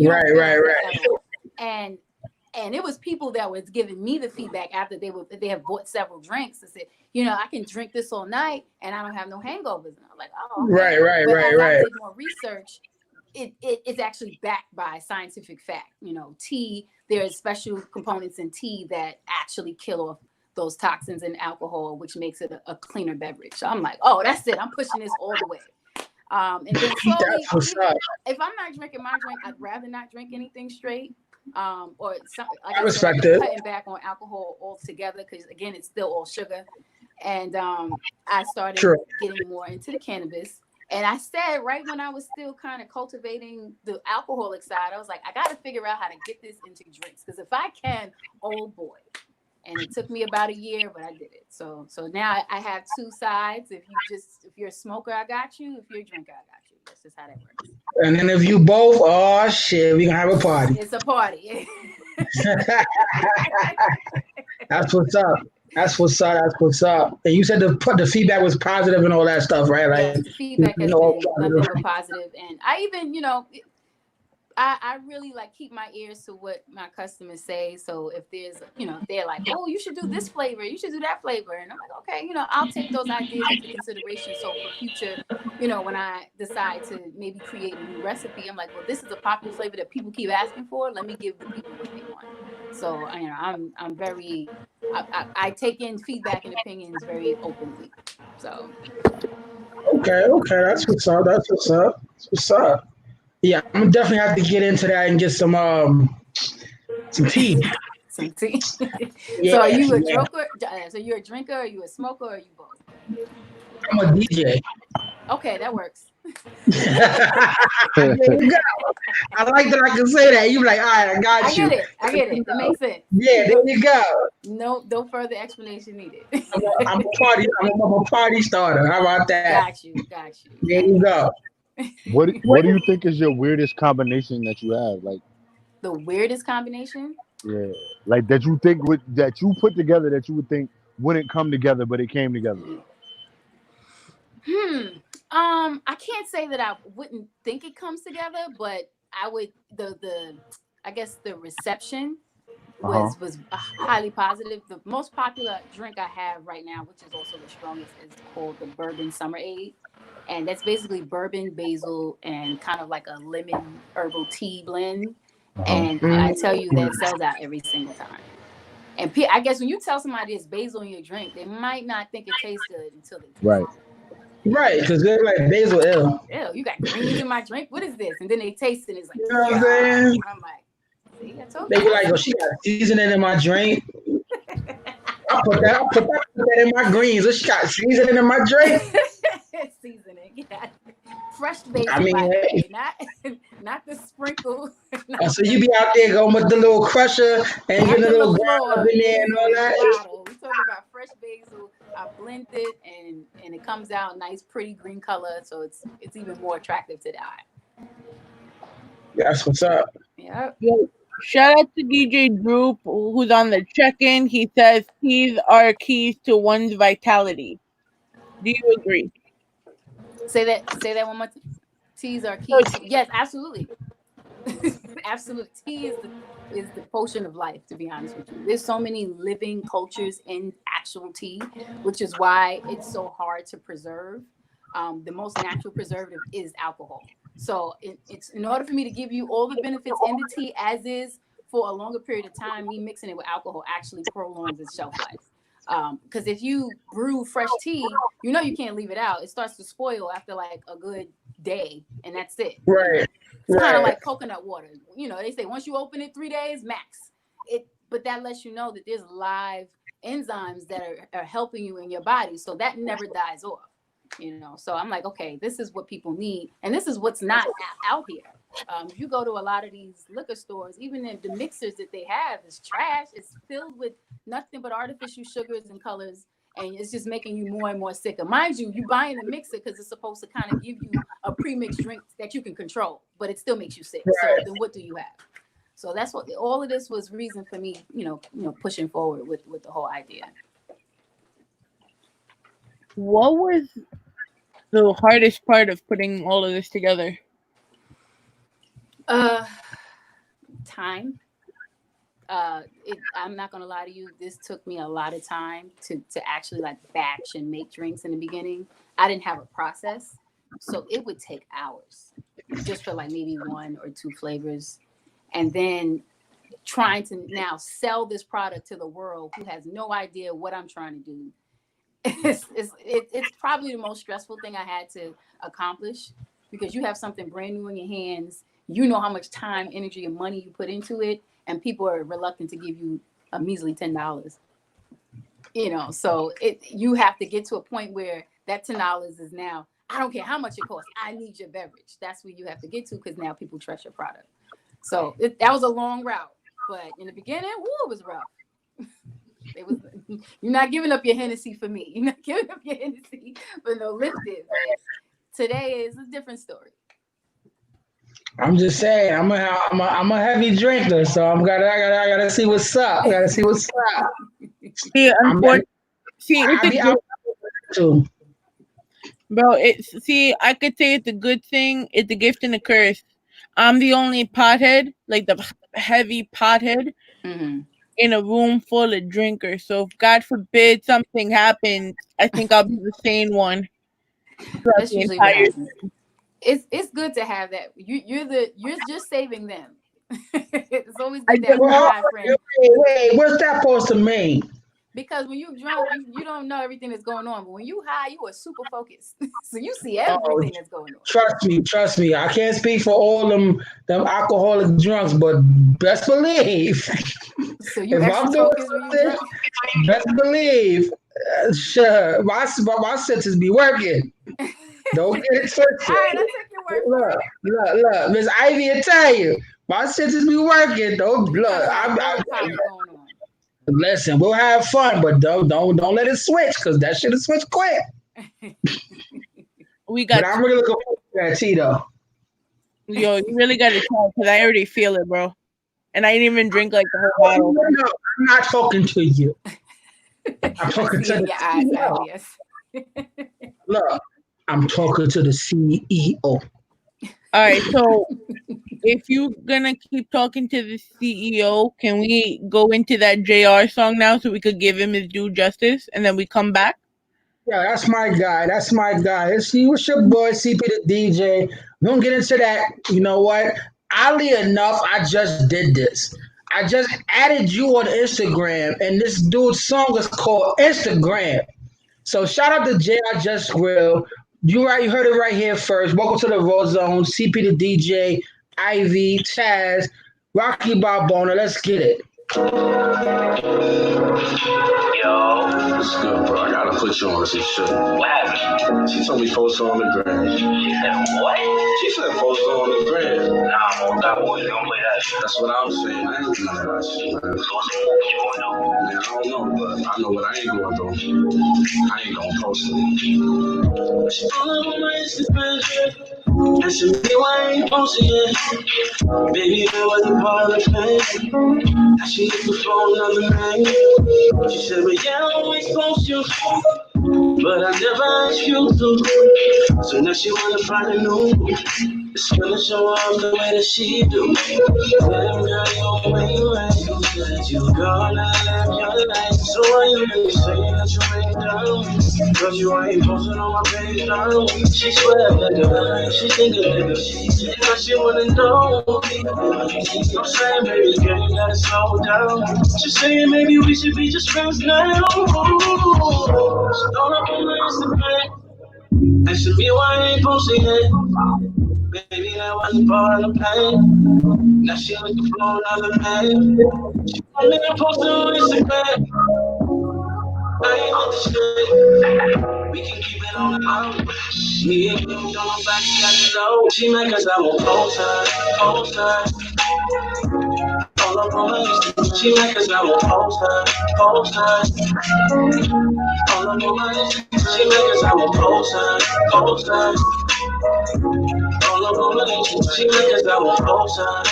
Right. And it was people that was giving me the feedback after they have bought several drinks and said, I can drink this all night and I don't have no hangovers. And I'm like, oh, okay. Right. I did more research. It's actually backed by scientific fact. Tea, there are special components in tea that actually kill off those toxins in alcohol, which makes it a cleaner beverage. So I'm like, oh, that's it. I'm pushing this all the way. And then slowly, if I'm not drinking my drink, I'd rather not drink anything straight. Or something like I respect it. Cutting back on alcohol altogether, because again, it's still all sugar. And I started getting more into the cannabis. And I said, right when I was still kind of cultivating the alcoholic side, I was like, I got to figure out how to get this into drinks, because if I can, oh boy. And it took me about a year, but I did it. So now I have two sides. If you're a smoker, I got you. If you're a drinker, I got you. That's just how that works. And then if you both, oh shit, we gonna have a party. It's a party. That's what's up. That's what's up. That's what's up. And you said the feedback was positive and all that stuff, right? Like, yes, the feedback has been nothing but positive. And I even, I really like keep my ears to what my customers say. So if there's, they're like, oh, you should do this flavor, you should do that flavor. And I'm like, okay, I'll take those ideas into consideration. So for future, when I decide to maybe create a new recipe, I'm like, well, this is a popular flavor that people keep asking for. Let me give the people what they want. So, I'm very, I take in feedback and opinions very openly. So. Okay. That's what's up. That's what's up. Yeah, I'm definitely have to get into that and get some tea. Some tea. Yeah, so are you a drinker? So you're a drinker? Are you a smoker? Or are you both? I'm a DJ. Okay, that works. There you go. I like that I can say that. You be like, all right, I got you. I get it. That makes sense. Yeah, there you go. No further explanation needed. I'm a party starter. How about that? Got you. There you go. What do you think is your weirdest combination that you have? Like the weirdest combination? Yeah, like that you think that you put together that you would think wouldn't come together, but it came together. I can't say that I wouldn't think it comes together, but I would I guess the reception was highly positive. The most popular drink I have right now, which is also the strongest, is called the Bourbon Summer Aid. And that's basically bourbon, basil, and kind of like a lemon herbal tea blend. And I tell you, that sells out every single time. And I guess when you tell somebody it's basil in your drink, they might not think it tastes good until they taste it. Right, because they're like basil ill. Ew, you got greens in my drink? What is this? And then they taste it and it's like, you know what I'm saying? I'm like, see, I told they you. be like, oh, she got seasoning in my drink. I put that in my greens. Oh, she got seasoning in my drink. Seasoning, yeah. Fresh basil, I mean, hey. not the sprinkle. So you be out there going with the little crusher and getting a little ground in there and all that. We talking about fresh basil. I blend it and it comes out nice, pretty green color. So it's even more attractive to the eye. That's what's up. Yeah. Shout out to DJ Droop, who's on the check-in. He says teas are keys to one's vitality. Do you agree? Say that one more time. Teas are keys. Yes, absolutely. Absolutely. Tea is the potion of life, to be honest with you. There's so many living cultures in actual tea, which is why it's so hard to preserve. The most natural preservative is alcohol. So it's in order for me to give you all the benefits in the tea as is for a longer period of time, me mixing it with alcohol actually prolongs its shelf life. Because if you brew fresh tea, you can't leave it out. It starts to spoil after like a good day, and that's it. Right. It's kind of like coconut water. They say once you open it 3 days max. But that lets you know that there's live enzymes that are helping you in your body, so that never dies off. So I'm like, okay, this is what people need, and this is what's not out here. If you go to a lot of these liquor stores, even if the mixers that they have is trash, it's filled with nothing but artificial sugars and colors, and it's just making you more and more sicker. Mind you, you buying the mixer because it's supposed to kind of give you a pre-mixed drink that you can control, but it still makes you sick. Right. So then what do you have? So that's what all of this was reason for me, pushing forward with the whole idea. What was the hardest part of putting all of this together? Time. I'm not gonna lie to you. This took me a lot of time to actually like batch and make drinks in the beginning. I didn't have a process, so it would take hours just for like maybe 1 or 2 flavors, and then trying to now sell this product to the world who has no idea what I'm trying to do. It's probably the most stressful thing I had to accomplish, because you have something brand new in your hands. You know how much time, energy, and money you put into it, and people are reluctant to give you a measly $10. So you have to get to a point where that $10 is now, I don't care how much it costs, I need your beverage. That's where you have to get to, because now people trust your product. So that was a long route, but in the beginning, it was rough. It was. You're not giving up your Hennessy for me. You're not giving up your Hennessy for no lifted. But today is a different story. I'm just saying, I'm a heavy drinker, so I gotta see what's up. I gotta see what's up. See, unfortunately, it's I a be good, out too. bro. I could say it's a good thing. It's a gift and a curse. I'm the only pothead, like the heavy pothead, in a room full of drinkers. So if God forbid something happens, I think I'll be the sane one. That's usually what happens. It's good to have that. You're just saving them. It's always good to have a high friend. Wait, what's that supposed to mean? Because when you drunk, you don't know everything that's going on. But when you high, you are super focused. So you see everything that's going on. Trust me. I can't speak for all them alcoholic drunks, but best believe. So you extra focused when you drunk? Best believe. Sure. My senses be working. Don't get it twisted. All right, I take your word. Look. Miss Ivy will tell you. My senses be working. Don't look. Listen, we'll have fun, but don't let it switch, because that shit will switch quick. But I'm really looking forward to that Tito. Yo, you really got to try, because I already feel it, bro. And I didn't even drink like the whole bottle. No, I'm not talking to you. I'm talking to the CEO. Look, I'm talking to the CEO. All right, so if you're gonna keep talking to the CEO, can we go into that JR song now so we could give him his due justice, and then we come back? Yeah, that's my guy. See, what's your boy, CP the DJ? We don't get into that. You know what? Oddly enough, I just did this. I just added you on Instagram, and this dude's song is called Instagram. So shout out to JR Just Grill. You heard it right here first. Welcome to the Rawrrzone. CP the DJ, Ivy, Chaz, Rocky Barbona. Let's get it. Yo, what's good, bro? I gotta put you on some shit. What happened? She told me post on the gram. She said what? She said post on the gram. Nah, that boy, don't play that shit. That's what I'm saying. I ain't doing that shit, man. So what's what you gonna do? Man, I don't know, but I know what I ain't gonna do. I ain't gonna post it. She follow on my Instagram, asking me why I ain't posting it. Baby, that wasn't part of the plan. Now she hit the phone another man. She said, but yeah, I always post you, but I never asked you to. So now she wanna find a new. It's gonna show off the way that she do. Damn girl, you way right. You said you gonna live your life. So why you really saying that you ain't done? Cause you ain't posting on my page now. She swear like a lie. She think a nigga. Cause she wanna know. I'm saying, baby girl, you gotta slow down. She's saying maybe we should be just friends now. She throw up on my Instagram. Asking me why I ain't posting it. Baby, that wasn't part of the plan. Now she with the flow, another man. She want me to post it on Instagram. I ain't with the shit. We can keep it on the low. Me and you don't nobody got to know. She mad cause I won't post her. All up on my Instagram. She mad cause I won't post her. All up on my Instagram. She mad cause I won't post her. All up on my Instagram. She mad cause I won't post her.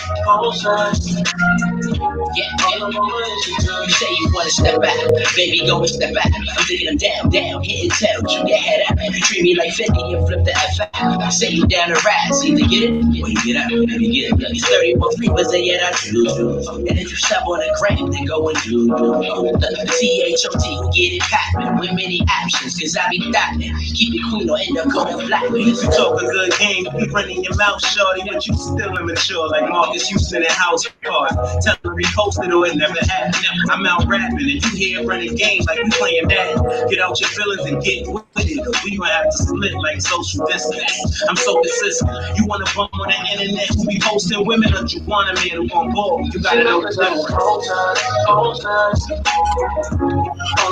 Yeah, you say you wanna step back, baby, go and step back. I'm taking them down, hitting tail, shoot your head out. You treat me like 50 and flip the F out. I say you down the rats, either get it, or you get out, baby, get it. It's 30 more people, say yeah, that's you. And if you step on the gram, then go and do. THOT, get it poppin' with many options, cause I be thottin'. Keep it clean or end up going flat. You talk a good game, you running your mouth, shorty, but you still immature like Marcus Houston and House Party. Tell her repost it or it never happened. I'm out rapping and you here running games like we playing Madden. Get out your feelings and get with it, or we gonna have to split like social distance. I'm so consistent. You wanna bump on the internet who be posting women, or you want a man who on board? You gotta know the difference. All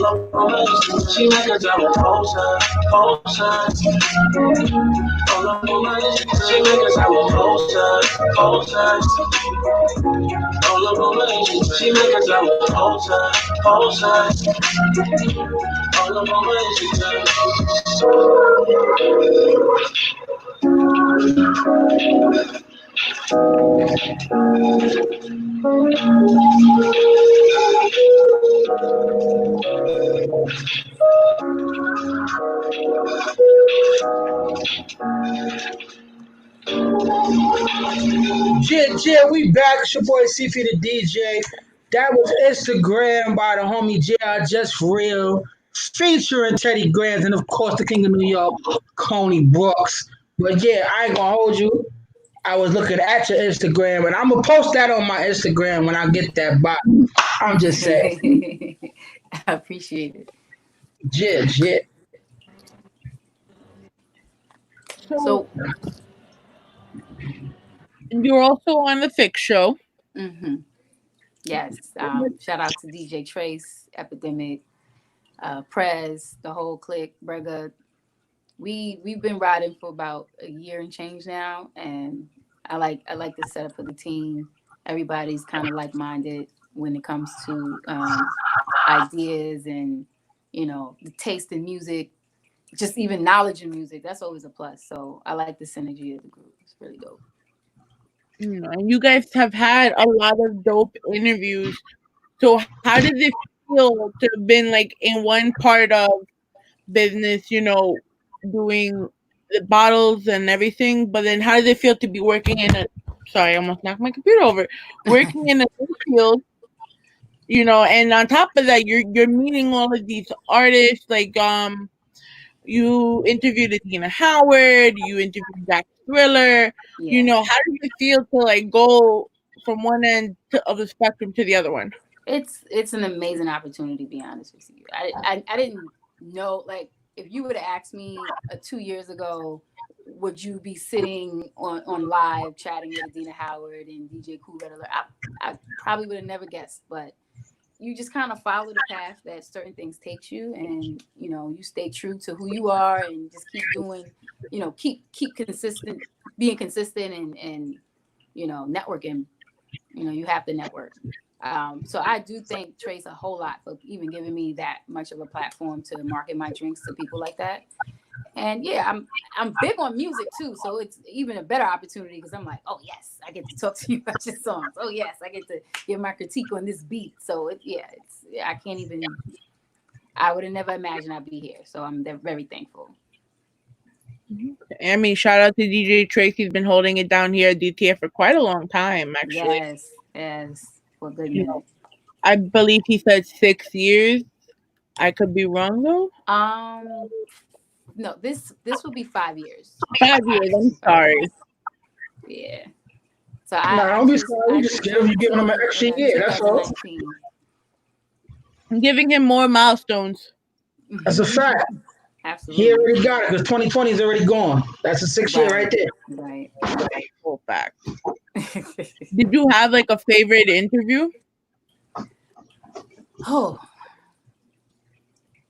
up on my Instagram. She mad cause I won't post her. All up on my Instagram. She make us have a post. All up on my Instagram. She make us have a post. All up on my Yeah, we back. It's your boy CP the DJ. That was Instagram by the homie JR Just Real, featuring Teddy Grants and of course the King of New York, Coney Brooks. But yeah, I ain't gonna hold you. I was looking at your Instagram, and I'm gonna post that on my Instagram when I get that bot. I'm just saying. I appreciate it. Yeah. So, you're also on the Fix Show. Yes. Shout out to DJ Trace, Epidemic, Prez, the whole clique, Brega. We've been riding for about a year and change now, and I like the setup of the team. Everybody's kind of like-minded when it comes to ideas and the taste in music, just even knowledge in music. That's always a plus. So I like the synergy of the group. It's really dope. And you guys have had a lot of dope interviews. So how did it feel to have been like in one part of business, doing the bottles and everything, but then how did it feel to be working in a I almost knocked my computer over. Working in a field, and on top of that you're meeting all of these artists, like you interviewed Adina Howard, you interviewed Jack Thriller. Yeah. How did it feel to like go from one end of the spectrum to the other one? It's an amazing opportunity, to be honest with you. I didn't know, like, if you would have asked me 2 years ago, would you be sitting on live chatting with Adina Howard and DJ Cool Red Alert, I probably would have never guessed. But you just kind of follow the path that certain things takes you, and you stay true to who you are and just keep doing, keep consistent, being consistent, and networking. You have to network. So I do thank Trace a whole lot for even giving me that much of a platform to market my drinks to people like that. And yeah, I'm big on music too, so it's even a better opportunity because I'm like, oh yes, I get to talk to you about your songs. Oh yes, I get to give my critique on this beat. So I can't even. I would have never imagined I'd be here. So I'm very thankful. I mean, shout out to DJ Trace. He's been holding it down here at DTF for quite a long time, actually. Yes, for a good minute. I believe he said 6 years. I could be wrong though. No, this will be 5 years. 5 years. I'm sorry. Yeah. So don't be sorry. Just give you giving him an extra year. That's all. I'm giving him more milestones. That's a fact. Absolutely. He already got it because 2020 is already gone. That's a 6 year right there. Right. Full fact. Did you have like a favorite interview? Oh.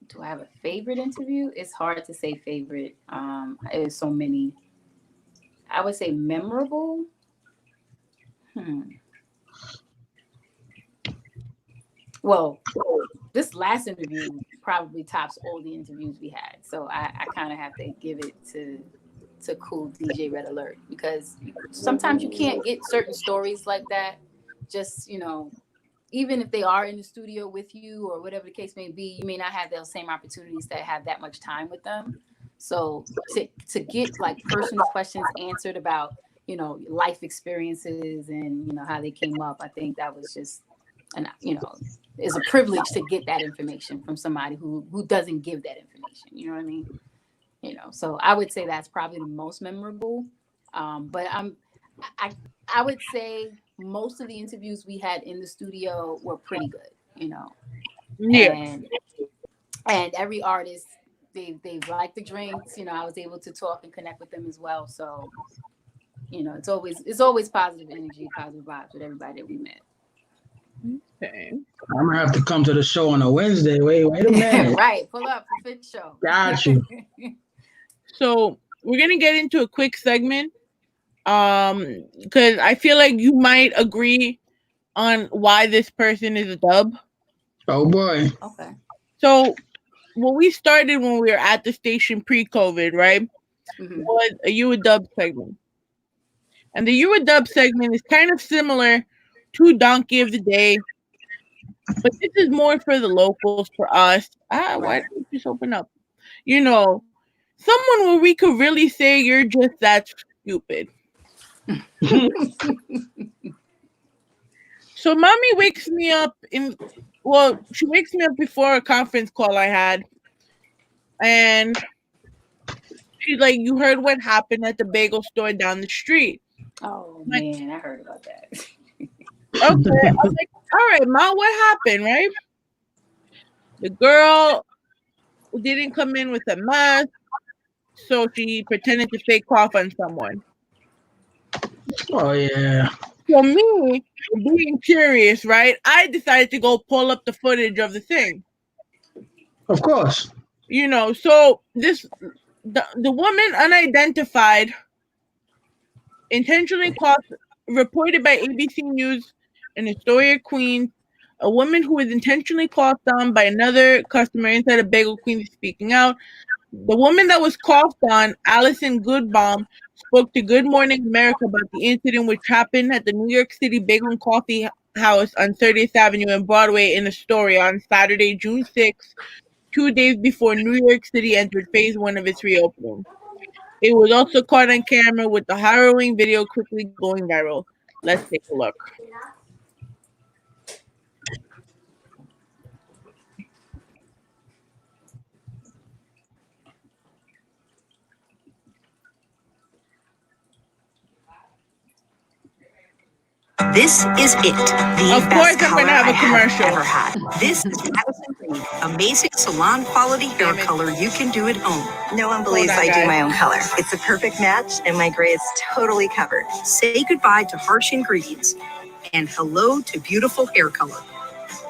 Do I have a favorite interview? It's hard to say favorite. There's so many. I would say memorable. Well, this last interview probably tops all the interviews we had. So I kind of have to give it to Cool DJ Red Alert, because sometimes you can't get certain stories like that. Just, even if they are in the studio with you or whatever the case may be, you may not have those same opportunities to have that much time with them. So to get like personal questions answered about, life experiences and, how they came up, I think that was just, it's a privilege to get that information from somebody who doesn't give that information. You know what I mean? So I would say that's probably the most memorable. But I would say most of the interviews we had in the studio were pretty good, Yeah. And every artist, they liked the drinks. I was able to talk and connect with them as well. So, it's always positive energy, positive vibes with everybody that we met. Okay. I'm gonna have to come to the show on a Wednesday. Wait a minute. Right, pull up the Fit Show. Got you. So we're gonna get into a quick segment. Because I feel like you might agree on why this person is a dub. Oh boy. Okay. So when we started when we were at the station pre-COVID, right? Was a You a Dub segment. And the You a Dub segment is kind of similar to Donkey of the Day, but this is more for the locals, for us. Why don't you just open up? You know, someone where we could really say you're just that stupid. So mommy wakes me up she wakes me up before a conference call I had. And she's like, you heard what happened at the bagel store down the street. Oh I'm like, man, I heard about that. okay. I'm like, all right, Ma, what happened, right? The girl didn't come in with a mask, so she pretended to fake cough on someone. Oh yeah. So me, being curious, right? I decided to go pull up the footage of the thing. Of course. You know, so the woman unidentified intentionally coughed, reported by ABC News in Astoria, Queens. A woman who was intentionally coughed on by another customer inside a Bagel Queen is speaking out. The woman that was coughed on, Allison Goodbaum, spoke to Good Morning America about the incident which happened at the New York City Bagel and Coffee House on 30th Avenue and Broadway in Astoria on Saturday, June 6th, 2 days before New York City entered phase 1 of its reopening. It was also caught on camera with the harrowing video quickly going viral. Let's take a look. This is it. The Of best course, I'm color gonna have a I have commercial. ever had. This is Madison Reed. Amazing salon quality hair color you can do at home. No one believes I do my own color. It's a perfect match, and my gray is totally covered. Say goodbye to harsh ingredients and hello to beautiful hair color.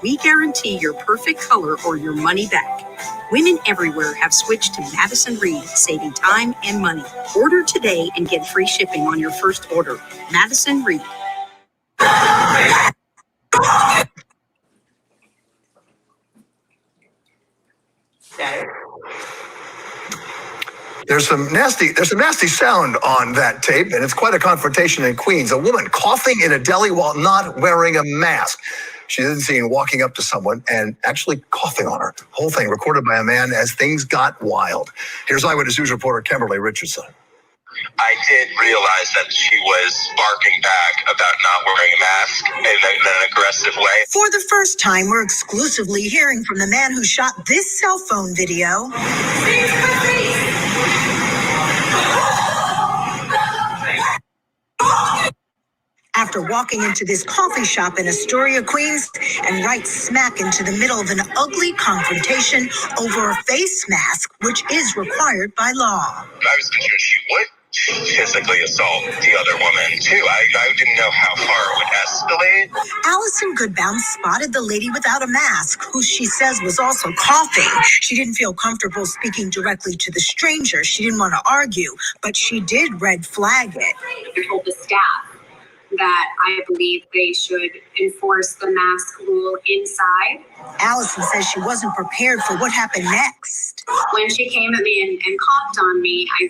We guarantee your perfect color or your money back. Women everywhere have switched to Madison Reed, saving time and money. Order today and get free shipping on your first order. Madison Reed. There's some nasty sound on that tape, and it's quite a confrontation in Queens. A woman coughing in a deli while not wearing a mask. She isn't seen walking up to someone and actually coughing on her. Whole thing recorded by a man as things got wild. Here's Eyewitness News reporter Kimberly Richardson. I did realize that she was barking back about not wearing a mask in an aggressive way. For the first time, we're exclusively hearing from the man who shot this cell phone video. After walking into this coffee shop in Astoria, Queens, and right smack into the middle of an ugly confrontation over a face mask, which is required by law. I was concerned she would physically assault the other woman, too. I didn't know how far it would escalate. Allison Goodbaum spotted the lady without a mask, who she says was also coughing. She didn't feel comfortable speaking directly to the stranger. She didn't want to argue, but she did red flag it. I told the staff that I believe they should enforce the mask rule inside. Allison says she wasn't prepared for what happened next. When she came at me and coughed on me, I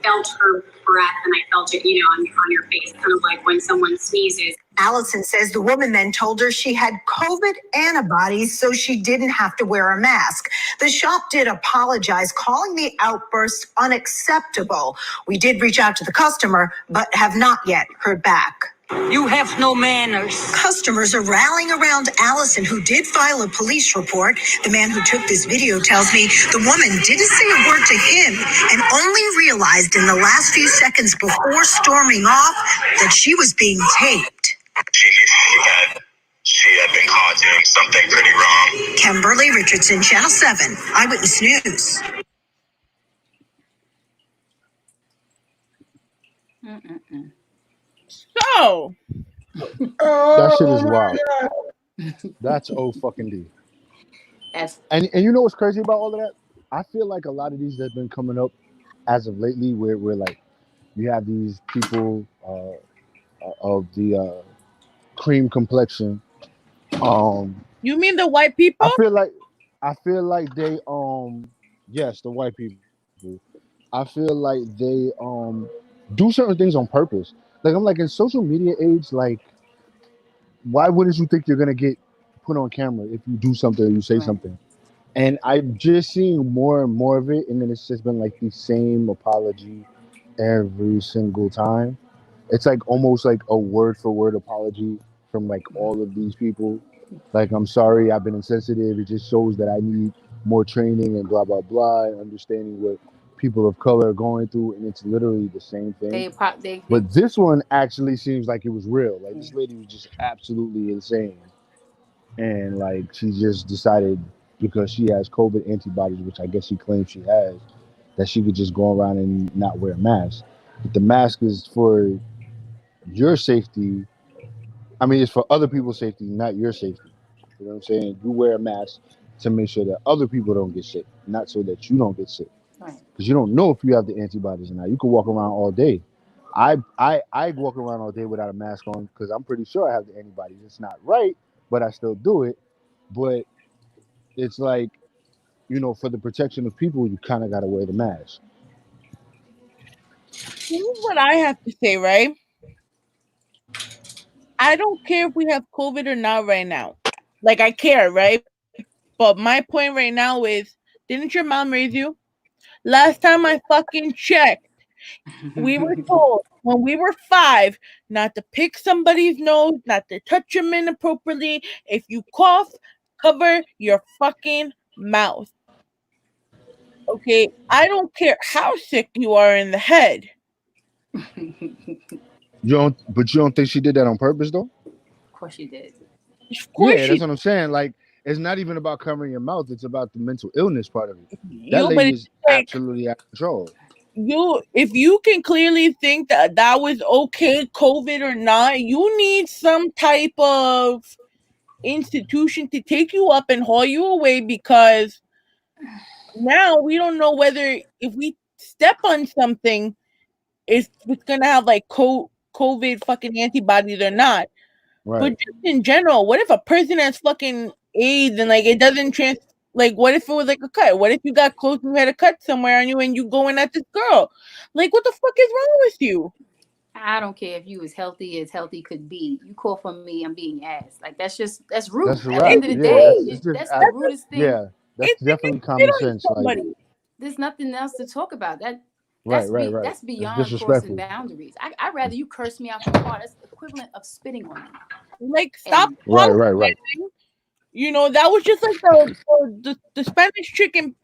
felt her breath and I felt it, on your face, kind of like when someone sneezes. Allison says the woman then told her she had COVID antibodies, so she didn't have to wear a mask. The shop did apologize, calling the outburst unacceptable. We did reach out to the customer, but have not yet heard back. You have no manners. Customers are rallying around Allison, who did file a police report. The man who took this video tells me the woman didn't say a word to him and only realized in the last few seconds before storming off that she was being taped. She had been caught doing something pretty wrong. Kimberly Richardson, Channel 7, Eyewitness News. So that shit is wild. That's O-fucking-D. And you know what's crazy about all of that? I feel like a lot of these that have been coming up as of lately, where like you have these people of the cream complexion. You mean the white people? I feel like they yes, the white people. I feel like they do certain things on purpose. Like I'm like in social media age, like why wouldn't you think you're gonna get put on camera if you do something or you say Right. something? And I'm just seeing more and more of it, and then it's just been like the same apology every single time. It's like almost like a word for word apology from like all of these people. Like, I'm sorry, I've been insensitive. It just shows that I need more training and blah blah blah, and understanding what people of color are going through, and it's literally the same thing. They But this one actually seems like it was real. Like this lady was just absolutely insane, and like she just decided because she has COVID antibodies, which I guess she claims she has, that she could just go around and not wear a mask. But the mask is for your safety. I mean, it's for other people's safety, not your safety. You know what I'm saying? You wear a mask to make sure that other people don't get sick, not so that you don't get sick. Right. Because you don't know if you have the antibodies or not. You can walk around all day. I walk around all day without a mask on because I'm pretty sure I have the antibodies. It's not right, but I still do it. But it's like, for the protection of people, you kind of got to wear the mask. Here's what I have to say, right? I don't care if we have COVID or not right now. Like, I care, right? But my point right now is, didn't your mom raise you? Last time I fucking checked, we were told when we were 5 not to pick somebody's nose, not to touch them inappropriately. If you cough, cover your fucking mouth. Okay, I don't care how sick you are in the head. But you don't think she did that on purpose, though? Of course you did. Of course Yeah, she that's what I'm saying. Like, it's not even about covering your mouth; it's about the mental illness part of it. That but lady it's is like absolutely out of control. if you can clearly think that that was okay, COVID or not, you need some type of institution to take you up and haul you away, because now we don't know whether if we step on something, it's gonna have like COVID fucking antibodies or not. But Right. just in general, what if a person has fucking AIDS and like it doesn't like what if it was like a cut? What if you got close and you had a cut somewhere on you and you going at this girl? Like what the fuck is wrong with you? I don't care if you as healthy could be. You call for me, I'm being asked. Like that's rude. That's a At the wrap. end of the Yeah, day, that's just that's the rudest thing. yeah, that's It's like you definitely spit common on sense. Like, somebody. There's nothing else to talk about. right, right, right. That's It's beyond crossing disrespectful. boundaries. I'd rather you curse me out from the car. That's the equivalent of spitting on me. Like stop And Right, right, right. That was just like the Spanish chick in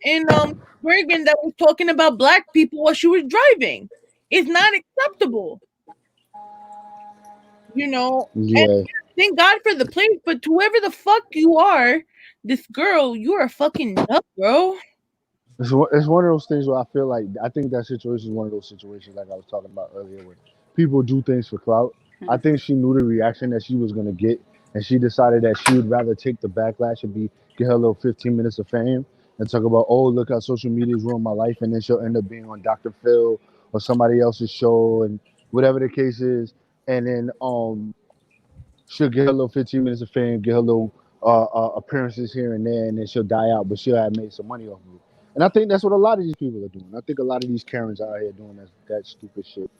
Bergen that was talking about black people while she was driving. It's not acceptable. And Yeah, thank God for the place, but whoever the fuck you are, this girl, you're a fucking nut, bro. it's one of those things where I think that situation is one of those situations like I was talking about earlier, where people do things for clout. I think she knew the reaction that she was gonna get, and she decided that she would rather take the backlash and get her little 15 minutes of fame and talk about, oh, look how social media's ruined my life, and then she'll end up being on Dr. Phil or somebody else's show and whatever the case is, and then she'll get her little 15 minutes of fame, get her little appearances here and there, and then she'll die out, but she'll have made some money off of it. And I think that's what a lot of these people are doing. I think a lot of these Karens out here doing that stupid shit.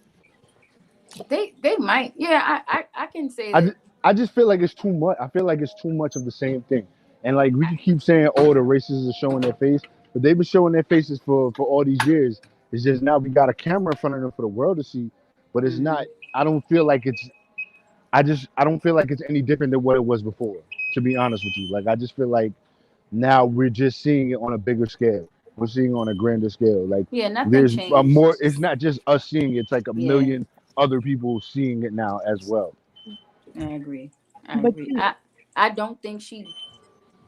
they might. Yeah, I can say I that. just, I just feel like it's too much. I feel like it's too much of the same thing. And like we can keep saying, oh, the racists are showing their face, but they've been showing their faces for all these years. It's just now we got a camera in front of them for the world to see. But it's not. I don't feel like it's. I don't feel like it's any different than what it was before. To be honest with you, like I just feel like now we're just seeing it on a bigger scale. We're seeing it on a grander scale. Like Yeah, nothing there's changed. more. It's not just us seeing it. It's like a Yeah, million other people seeing it now as well. I agree. But I don't think she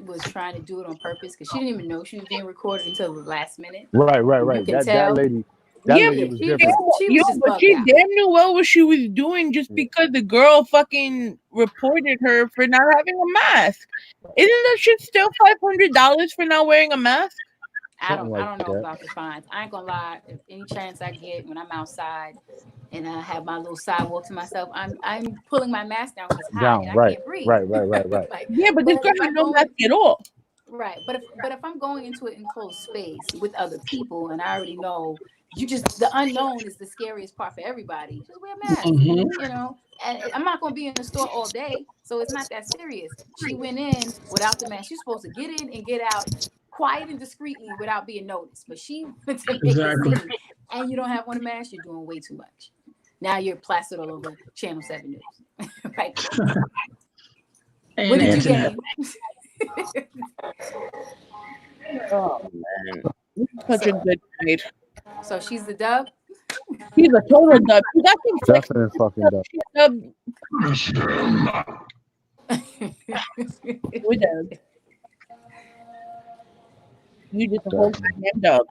was trying to do it on purpose because she didn't even know she was being recorded until the last minute. Right, right, You right. can That tell. lady, yeah, Yeah, was she different. was just but bugged she out. damn knew well what she was doing just because the girl fucking reported her for not having a mask. Isn't that shit still $500 for not wearing a mask? I Something don't like know that. about the fines. I ain't gonna lie. If any chance I get when I'm outside and I have my little sidewalk to myself, I'm pulling my mask down because it's hot and Down, I right, can't breathe. right. Like, Yeah, but this but girl if had I'm no mask going at all. right, but if I'm going into an enclosed space with other people and I already know the unknown is the scariest part for everybody. Just wear a mask, you know. And I'm not gonna be in the store all day, so it's not that serious. She went in without the mask. She's supposed to get in and get out quiet and discreetly without being noticed. But she went to make a Exactly. scene, and you don't have on a mask. You're doing way too much. Now you're plastered all over Channel 7 News. Right? And What the did you internet. gain? Oh man, this is such a good night. So she's the dub. He's a total dub. You got some flex. Definite fucking dub. We dub. You just a whole goddamn dub.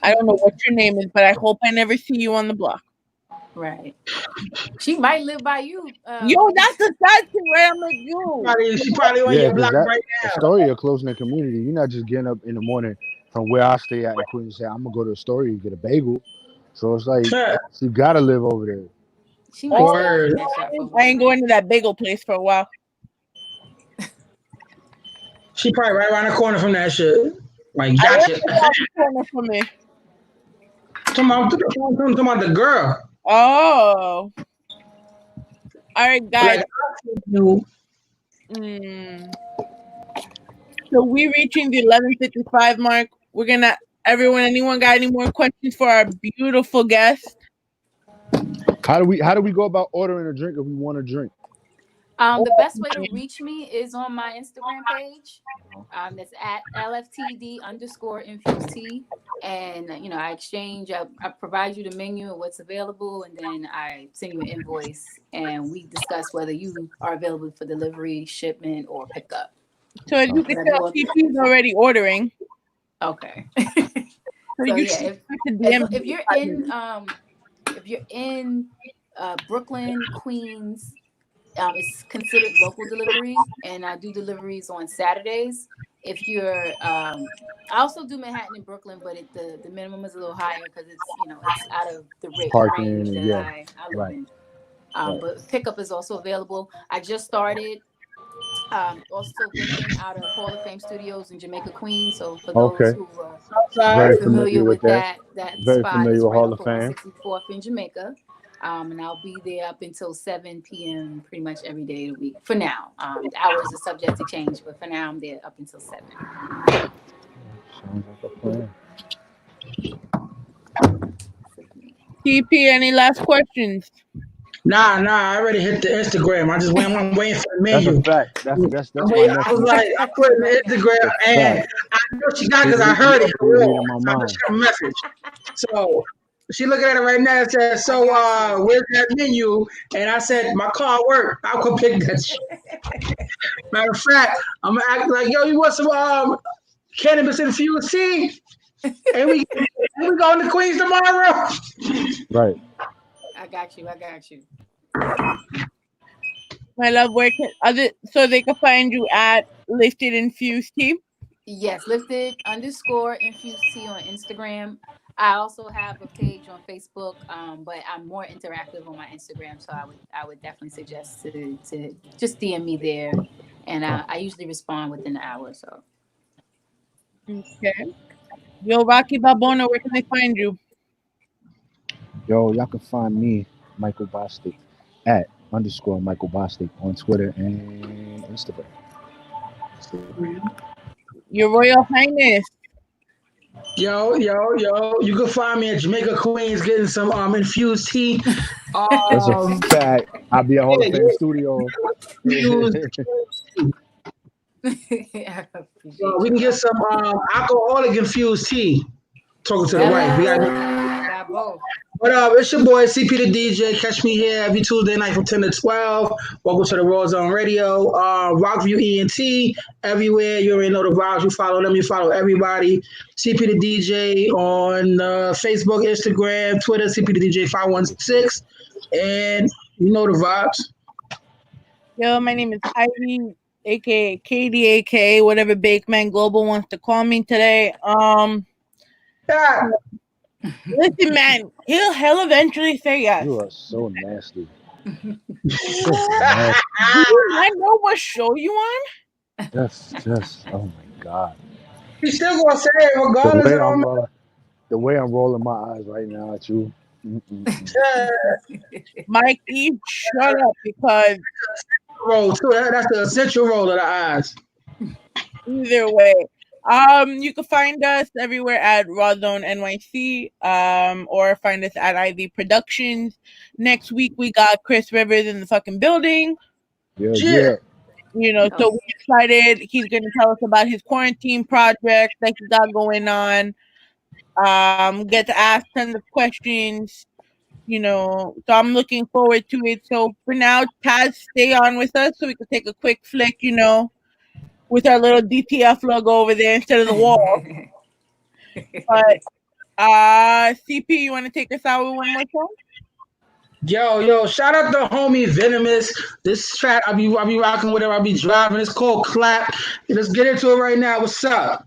I don't know what your name is, but I hope I never see you on the block. Right. She might live by you. Yo, that's the sad thing, right? I'm like, yo. She probably on Yeah, your because block right the now. story of close knit community. You're not just getting up in the morning from where I stay at in Queens and say, I'm gonna go to the store and get a bagel. So it's like she gotta live over there. She might stay in that shop for a I while. ain't going to that bagel place for a while. She probably right around the corner from that shit. Like, I gotcha. am around the corner from me. Come on, the girl. Oh. All right, guys. Like, So we're reaching the 11:55 mark. We're gonna. Anyone got any more questions for our beautiful guest? How do we go about ordering a drink if we want a drink? The best way to reach me is on my Instagram page. That's at LFTD_infused tea. And I exchange. I provide you the menu and what's available, and then I send you an invoice, and we discuss whether you are available for delivery, shipment, or pickup. So as you can tell, PP is already ordering. Okay. So yeah, if you're in Brooklyn, Queens, it's considered local delivery, and I do deliveries on Saturdays. If you're, I also do Manhattan and Brooklyn, but the minimum is a little higher because it's it's out of the range that I live in. But pickup is also available. I just started also vending out of Hall of Fame Studios in Jamaica, Queens. So for those who are familiar with that spot, is right off of 164th in Jamaica. And I'll be there up until 7 p.m. pretty much every day of the week. For now, the hours are subject to change, but for now I'm there up until 7. Sounds like a plan. TP, any last questions? Nah, I already hit the Instagram. I'm waiting for the menu. That's a fact. That's my I was like, I put it in the Instagram, and I know she got because I heard it. So I sent her a message. So she looking at it right now and said, "So where's that menu?" And I said, "My car work. I'll go pick that shit." Matter of fact, I'm gonna act like, "Yo, you want some cannabis infused tea?" And we going to Queens tomorrow. Right. I got you. My love, so they can find you at Lifted Infused Tea? Yes, Lifted_infused tea on Instagram. I also have a page on Facebook, but I'm more interactive on my Instagram, so I would definitely suggest to just DM me there, and I usually respond within an hour or so. Okay. Yo, Rocky Balbona, where can they find you? Yo, y'all can find me, Michael Bostic, at _Michael Bostic on Twitter and Instagram. Your Royal Highness. Yo, you can find me at Jamaica, Queens, getting some infused tea. That's a fact. I'll be at Hall of Fame Studio. We can get some alcoholic infused tea. Talking to the wife. We got both. But it's your boy CP the DJ. Catch me here every Tuesday night from 10 to 12. Welcome to the Rawrrzone Radio. Rockview ENT everywhere. You already know the vibes. You follow them. You follow everybody. CP the DJ on Facebook, Instagram, Twitter. CP the DJ 516, and you know the vibes. Yo, my name is Ivy, aka KDAK, whatever Bakeman Global wants to call me today. Listen, man, he'll eventually say yes. You are so nasty. Do you not know what show you on? That's just, oh my God. He's still gonna say it regardless of The way I'm rolling my eyes right now at you. Mike, you shut up because roll too. That's the essential roll of the eyes. Either way, you can find us everywhere at Rawrrzone NYC, or find us at IV Productions. Next week we got Chris Rivers in the fucking building. Yeah. You know, so we're excited. He's gonna tell us about his quarantine project that he got going on. Get to ask tons of questions. You know, so I'm looking forward to it. So for now, Taz, stay on with us so we can take a quick flick, you know, with our little DTF logo over there instead of the wall. But CP, you want to take us out with one more song? Yo, shout out to homie Venomous. This track I'll be rocking with her. I'll be driving. It's called Clap. Let's get into it right now. What's up?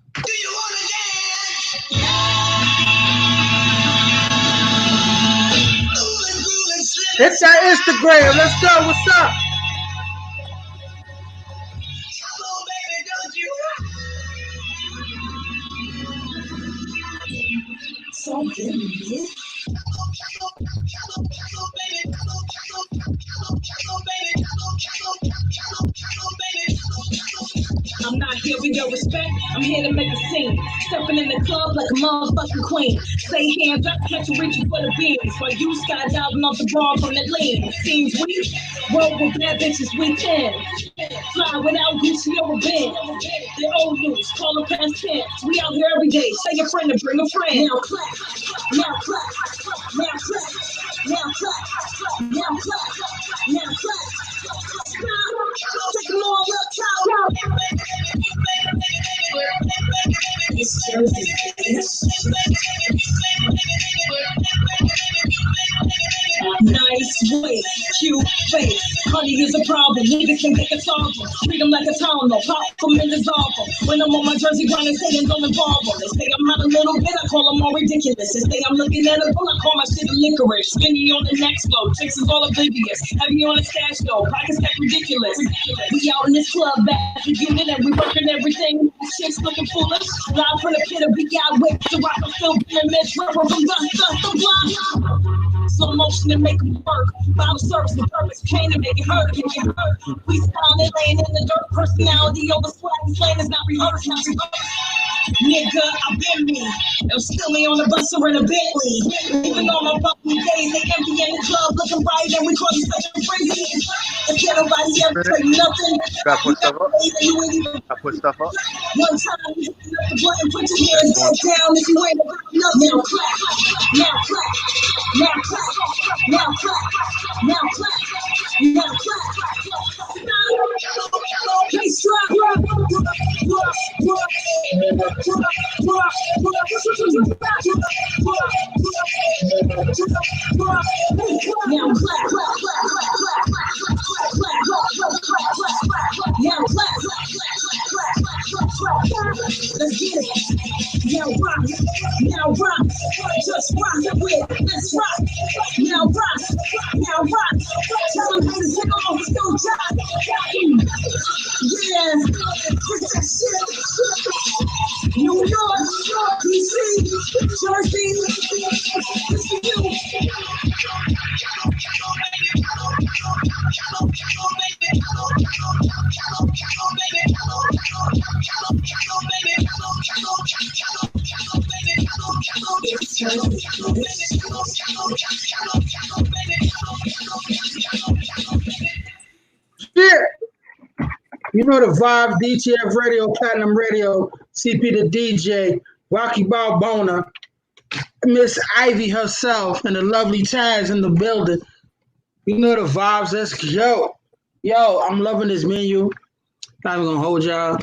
It's that Instagram. Let's go. What's up? I'm not here with your respect, I'm here to make a scene. Stepping in the club like a motherfucking queen. Say hands up, catch you reaching for the beams. While you skydiving off the bar from the lean. Seems weak, roll with bad bitches weekend. Fly without Gucci or a band. They're old news, call them past tense. We out here every day, say your friend and bring a friend. Now clap, now clap, now clap, now clap, now clap, now clap. Take them all up, child. Nice way, cute face. Honey is a problem, niggas can take a solve them. Treat them like a town, no pop them and dissolve them. When I'm on my jersey grinding, saying don't involve them. They say I'm not a little bit, I call them all ridiculous. They say I'm looking at a bull, I call my shit a licorice. Skinny on the next flow, chicks is all oblivious. Heavy on the stash though, pockets stack ridiculous. We out in this club back unit and we working everything. Chicks looking foolish. Live from the pit of we got whip to rock a film and miss rubber from dust the block. Slow motion and make them work. Bottle serves the purpose, pain to make it hurt, make it hurt. We sounding laying in the dirt. Personality over swag, this lane is not rehearsed, not rehearsed. Nigga, I've been me. I'm still on the bus or in a Bentley. Even on my fucking days, they empty in the club looking right, and we call you such a crazy. If can't nobody ever say nothing, Gotta put stuff up. I put stuff up. one time, you hit the button, put your hands down if you ain't about nothing. Now clap, now clap, now clap, now clap, now clap, now clap. Bass drop. Now clap, clap, clap, clap, clap, clap, clap, clap, now clap, let's get it. Now rock, now rock, just rock with, let's rock. Now rock, now rock. Tell them how to get on, let's go job. Yeah, it's that shit. New York, DC, Jersey, it's for you. Yeah. You know the vibe, DTF Radio, Platinum Radio, CP the DJ, Rocky Balbona, Miss Ivy herself, and the lovely Taz in the building. You know the vibes. Let's go. Yo, I'm loving this menu. Not even gonna hold y'all.